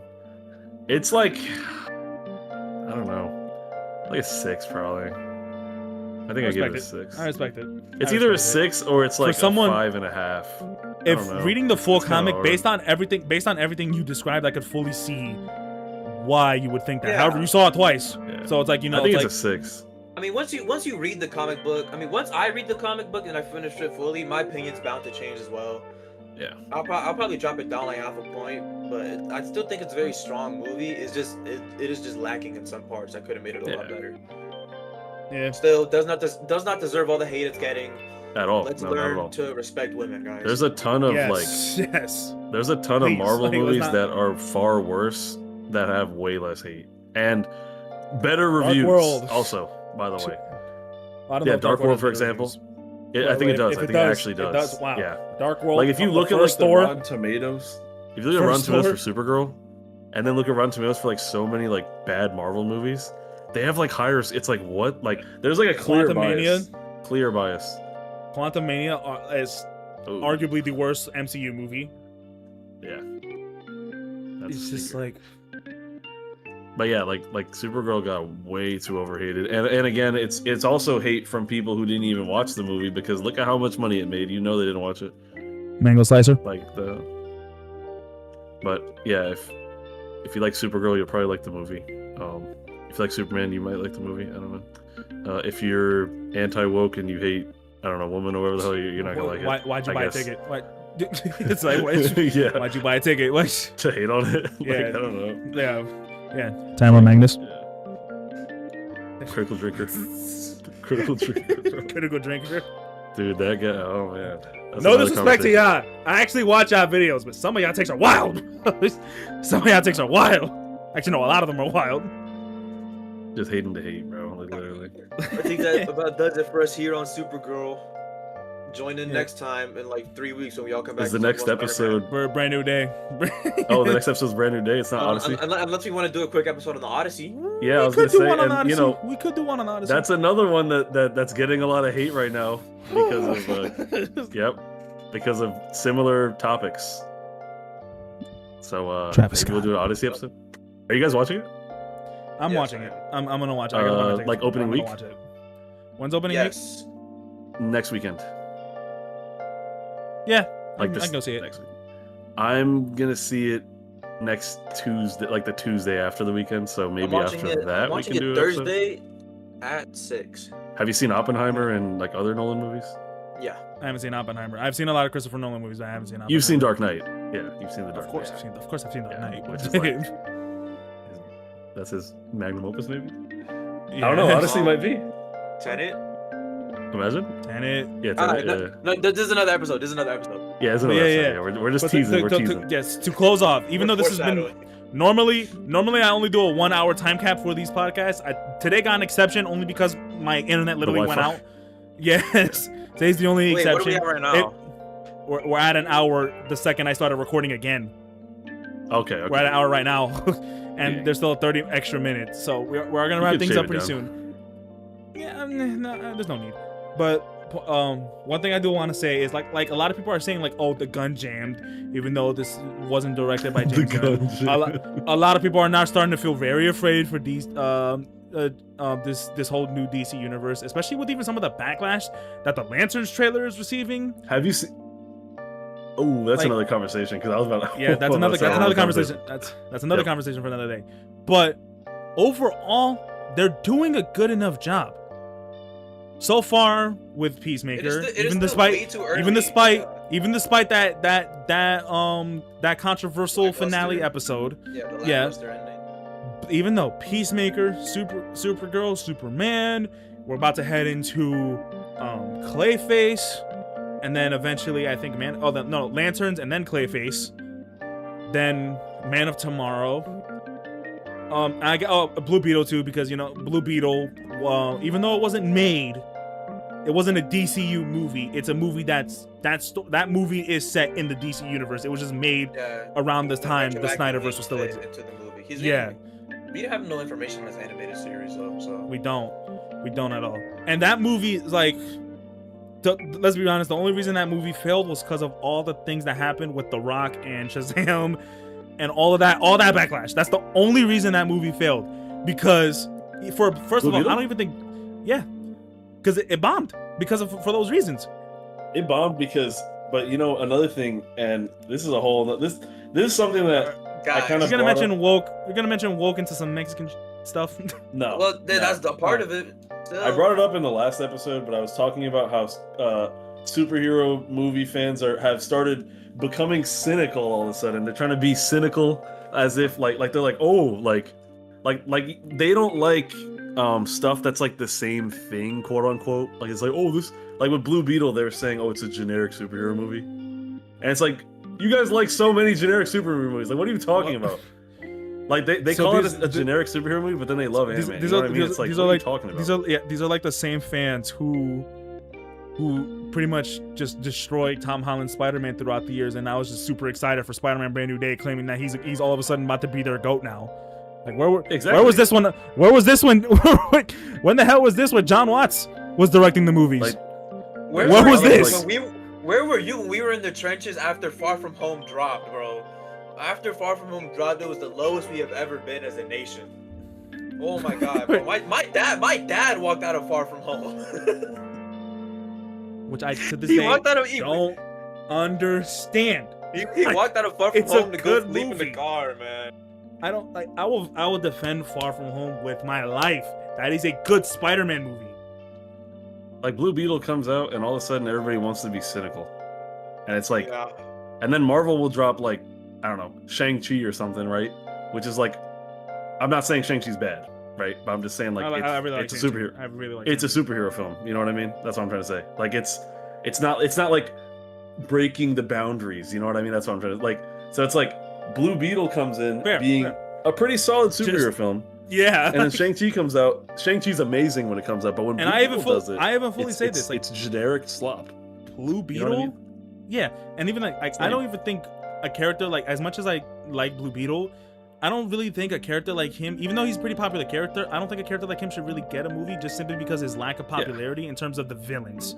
It's like, I don't know, like a 6 probably. I think I give it a 6. I respect it. It's I either a respect it. 6 or it's like someone- a 5.5. If I don't know. reading the full It's kinda comic based hard. on everything you described, I could fully see why you would think that. Yeah. However, you saw it twice, Yeah. so it's like, you know, I think it's it's like, a 6. I mean, once you read the comic book, once I read the comic book and I finish it fully, my opinion's bound to change as well. Yeah. I'll probably drop it down like half a point, but I still think it's a very strong movie. It's just it is just lacking in some parts. I could have made it a lot Yeah. better. yeah. Still, does not deserve all the hate it's getting. At all. Let's No, not at learn all. to respect women, guys. There's a ton of Yes, yes. there's a ton of Please, Marvel like, let's movies not- that are far worse that have way less hate and better Dark reviews. World. Also, by the way, I don't yeah, know if Dark World, has for good example. reviews. I think it does. If I think it actually does. It does. Wow. Yeah. Dark World. Like if you from look the at like first the Thor, Rotten Tomatoes, if you look at Rotten First Tomatoes Thor. for Supergirl, and then look at Rotten Tomatoes for like so many like bad Marvel movies, they have like higher. It's like what? Like there's like a clear Quantumania. bias. Clear bias. Quantumania is Ooh, arguably the worst MCU movie. yeah. That's It's a just secret. like, But yeah, like Supergirl got way too overhated, and again, it's also hate from people who didn't even watch the movie because look at how much money it made. You know they didn't watch it. mango slicer. But yeah, if you like Supergirl, you'll probably like the movie. If you like Superman, you might like the movie. I don't know. If you're anti-woke and you hate, I don't know, woman or whatever the hell, you're not gonna like it. Why'd you I buy guess. a ticket? Why? It's like, Yeah, why'd you buy a ticket? What? to hate on it. Like, Yeah. I don't know. Yeah. Time on Magnus. Yeah. Critical drinker. Critical drinker. Critical drinker. Dude, that guy. Oh man. That's No another disrespect to conversation. y'all. I actually watch y'all videos, but some of y'all takes are wild. Some of y'all takes are wild. Actually, no, a lot of them are wild. Just hating to hate, bro. Like literally. I think that about does it for us here on Supergirl. Join in Yeah. next time in like 3 weeks when we all come back. Is the to talk next about Spider-Man. episode? For a brand new day. Oh, the next episode's Brand New Day. It's not Odyssey. Unless we want to do a quick episode on the Odyssey. Yeah, I was we gonna could do say, one on and, Odyssey. you know, We could do one on Odyssey. that's another one that's getting a lot of hate right now because of because of similar topics. So Travis maybe we'll do an Odyssey episode. Are you guys watching it? I'm Yes, watching I it. am. I'm gonna watch it. I gotta buy my tickets. like opening I'm gonna week? watch it. When's opening week? Yes. Next weekend. Yeah. Like I this can go see it. next week. I'm gonna see it next Tuesday, like the Tuesday after the weekend. So maybe I'm watching after it, that I'm we watching can do it an episode. Thursday at 6. Have you seen Oppenheimer and like other Nolan movies? Yeah. I haven't seen Oppenheimer. I've seen a lot of Christopher Nolan movies, but I haven't seen Oppenheimer. You've seen Dark Knight. Yeah, you've seen the Dark Of course, Knight. I've seen Dark Yeah, Knight. which is like- That's his magnum opus, maybe. Yeah. I don't know. Odyssey might be. Tenet? Imagine. Tenet. Yeah, Alright, Tenet, no, this is another episode. yeah, it's But another yeah, episode. yeah. We're just But teasing. We're teasing. yes, to close off, even though this has been Foreshadowing. normally I only do a 1 hour time cap for these podcasts. Today got an exception only because my internet literally went Wi-Fi. out. Yes, today's the only Wait, what are exception. we at right now? We're at an hour the second I started recording again. Okay. We're at an hour right now, and Yeah. there's still 30 extra minutes. So we're gonna You wrap could things shave up it pretty down. soon. Yeah, no, there's no need. But one thing I do want to say is like a lot of people are saying like, oh, the gun jammed, even though this wasn't directed by James Gunn. A lot of people are now starting to feel very afraid for these this whole new DC universe, especially with even some of the backlash that the Lanterns trailer is receiving. Have you seen? Oh, that's Like- another conversation because I was about. Yeah, that's another a whole conversation. That's another Yep. conversation for another day. But overall, they're doing a good enough job so far with Peacemaker. Even despite that controversial finale episode. Yeah. Ending. Even though Peacemaker, Supergirl, Superman, we're about to head into Clayface, and then eventually I think Lanterns, and then Clayface, then Man of Tomorrow. I got Blue Beetle too, because Blue Beetle, even though it wasn't made, it wasn't a DCU movie. It's a movie that movie is set in the DC universe. It was just made around this time the Snyderverse was still into the movie. We have no information on this animated series, though. So we don't at all. And that movie is like, let's be honest, the only reason that movie failed was because of all the things that happened with The Rock and Shazam and all that backlash. That's the only reason that movie failed. Because first of all, I don't even think, because it bombed for those reasons. It bombed but another thing, and this is a whole this is something that I kind of You're gonna mention woke into some Mexican stuff. No. Well, that's the part of it. Still. I brought it up in the last episode, but I was talking about how superhero movie fans have started becoming cynical all of a sudden. They're trying to be cynical as if like they're like, oh, like they don't like stuff that's like the same thing, quote unquote. Like it's like, oh, this, like with Blue Beetle, they were saying, oh, it's a generic superhero movie, and it's like, you guys like so many generic superhero movies. Like, what are you talking about? Like they call it a generic superhero movie, but then they love anime. You know what I mean? It's like, what are you talking about? These are like the same fans who pretty much just destroyed Tom Holland's Spider-Man throughout the years, and I was just super excited for Spider-Man Brand New Day, claiming that he's all of a sudden about to be their GOAT now. Like, where was this one? Where was this one? When the hell was this when John Watts was directing the movies? Like, where was this? Where were you when we were in the trenches after Far From Home dropped, bro? After Far From Home dropped, it was the lowest we have ever been as a nation. Oh my god, bro. My dad walked out of Far From Home. Which I to this day don't understand. He walked out of Far From Home to go sleep in the car, man. I will defend Far From Home with my life. That is a good Spider-Man movie. Like, Blue Beetle comes out, and all of a sudden everybody wants to be cynical, and it's like, and then Marvel will drop, like, I don't know, Shang-Chi or something, right? Which is like, I'm not saying Shang-Chi's bad, right? But I'm just saying, like, it's a superhero. I really like it's a superhero film. You know what I mean? That's what I'm trying to say. Like, it's not like breaking the boundaries. You know what I mean? That's what I'm trying to, like. So it's like Blue Beetle comes in being a pretty solid superhero film. Yeah. And then Shang-Chi comes out. Shang-Chi's amazing when it comes out, but when Blue Beetle does it, I haven't fully said this. Like, it's generic slop. Blue Beetle? You know what I mean? Yeah. And even like I don't even think a character, like, as much as I like Blue Beetle, I don't really think a character like him, even though he's a pretty popular character, I don't think a character like him should really get a movie, just simply because his lack of popularity in terms of the villains.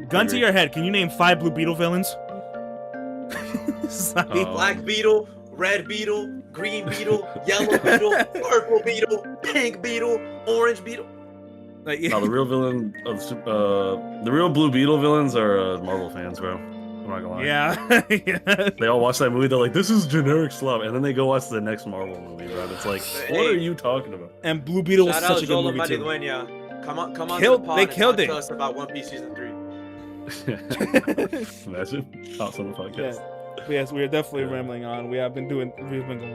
Gun to your head, can you name 5 Blue Beetle villains? Black Beetle, Red Beetle, Green Beetle, Yellow Beetle, Purple Beetle, Pink Beetle, Orange Beetle. Like, no, the real villain of the real Blue Beetle villains are Marvel fans, bro. I'm not gonna lie. Yeah. They all watch that movie. They're like, "This is generic slop," and then they go watch the next Marvel movie, bro. It's like, what are you talking about? And Blue Beetle was such a good movie too. Come on, to the pod they killed and it. talk to us about One Piece season 3. Imagine tops on the podcast. Yeah. Yes, we are definitely rambling on. We've been going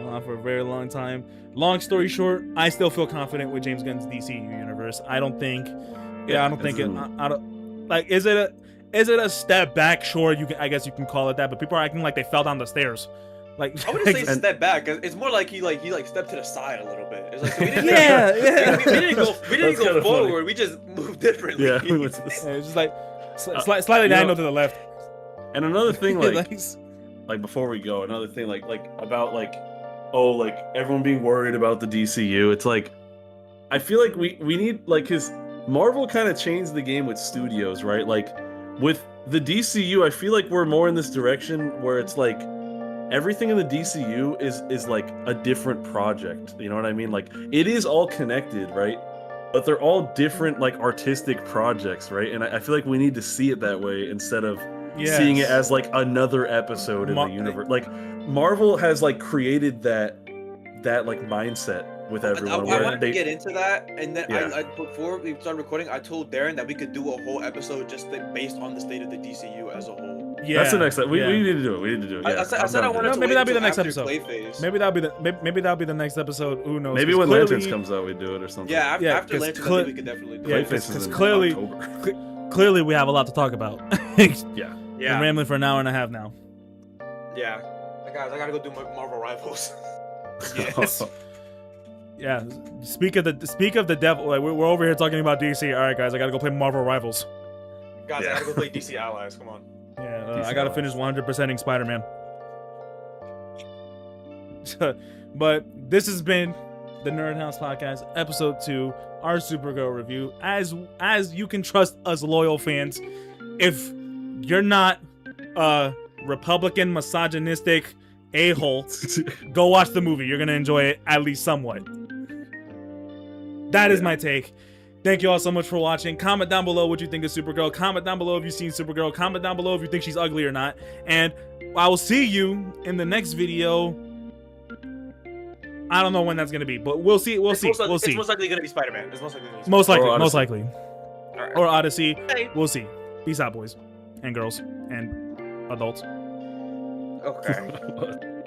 on for a very long time. Long story short, I still feel confident with James Gunn's DC universe. I don't think is it a step back? Sure, I guess you can call it that, but people are acting like they fell down the stairs. Like, I wouldn't say step back. It's more like he stepped to the side a little bit. It's like, so we didn't, we didn't go forward. Funny. We just moved differently. Yeah, it's just like slightly diagonal to the left. And another thing, like before we go, another thing, like about everyone being worried about the DCU. It's like, I feel like we need, like, his Marvel kind of changed the game with studios, right? Like with the DCU, I feel like we're more in this direction where it's like everything in the DCU is like a different project. You know what I mean? Like, it is all connected, right? But they're all different, like, artistic projects, right? And I feel like we need to see it that way instead of seeing it as like another episode in the universe. Like, Marvel has like created that like mindset with I everyone. wanted to get into that, and then Yeah. I before we started recording, I told Darren that we could do a whole episode just based on the state of the DCU as a whole. Yeah, That's the next. We yeah. need to do it. We need to do it. Yeah, I said I wanted No, to maybe wait that'll be the until next after episode. Clayface. Maybe that'll be the next episode. Who knows? Maybe 'Cause when clearly- Lanterns comes out, we do it or something. Yeah, Yeah, after 'cause Lanterns, I cle- think we could definitely do Yeah, it. Clayface is because in clearly- October. Clearly, we have a lot to talk about. Yeah. Been rambling for an hour and a half now. Yeah. Guys, I gotta go do my Marvel Rivals. Yes. Yeah. Speak of the devil. Like we're over here talking about DC. All right, guys, I gotta go play Marvel Rivals. Guys, Yeah. I gotta go play DC Allies. Come on. Yeah, DC I gotta Allies. finish 100%ing Spider-Man. But this has been the Nerd House Podcast, episode 2, our Supergirl review. As you can trust us loyal fans, if you're not a Republican misogynistic a-hole, go watch the movie. You're gonna enjoy it at least somewhat. That is my take. Thank you all so much for watching. Comment down below what you think of Supergirl. Comment down below if you've seen Supergirl. Comment down below if you think she's ugly or not. And I will see you in the next video. I don't know when that's gonna be, but we'll see. We'll see. It's We'll see. most likely gonna be Spider-Man. It's most likely gonna be Most likely. Or Most Odyssey. likely. Spider-Man. Or Odyssey. Hey. We'll see. Peace out, boys and girls and adults. Okay.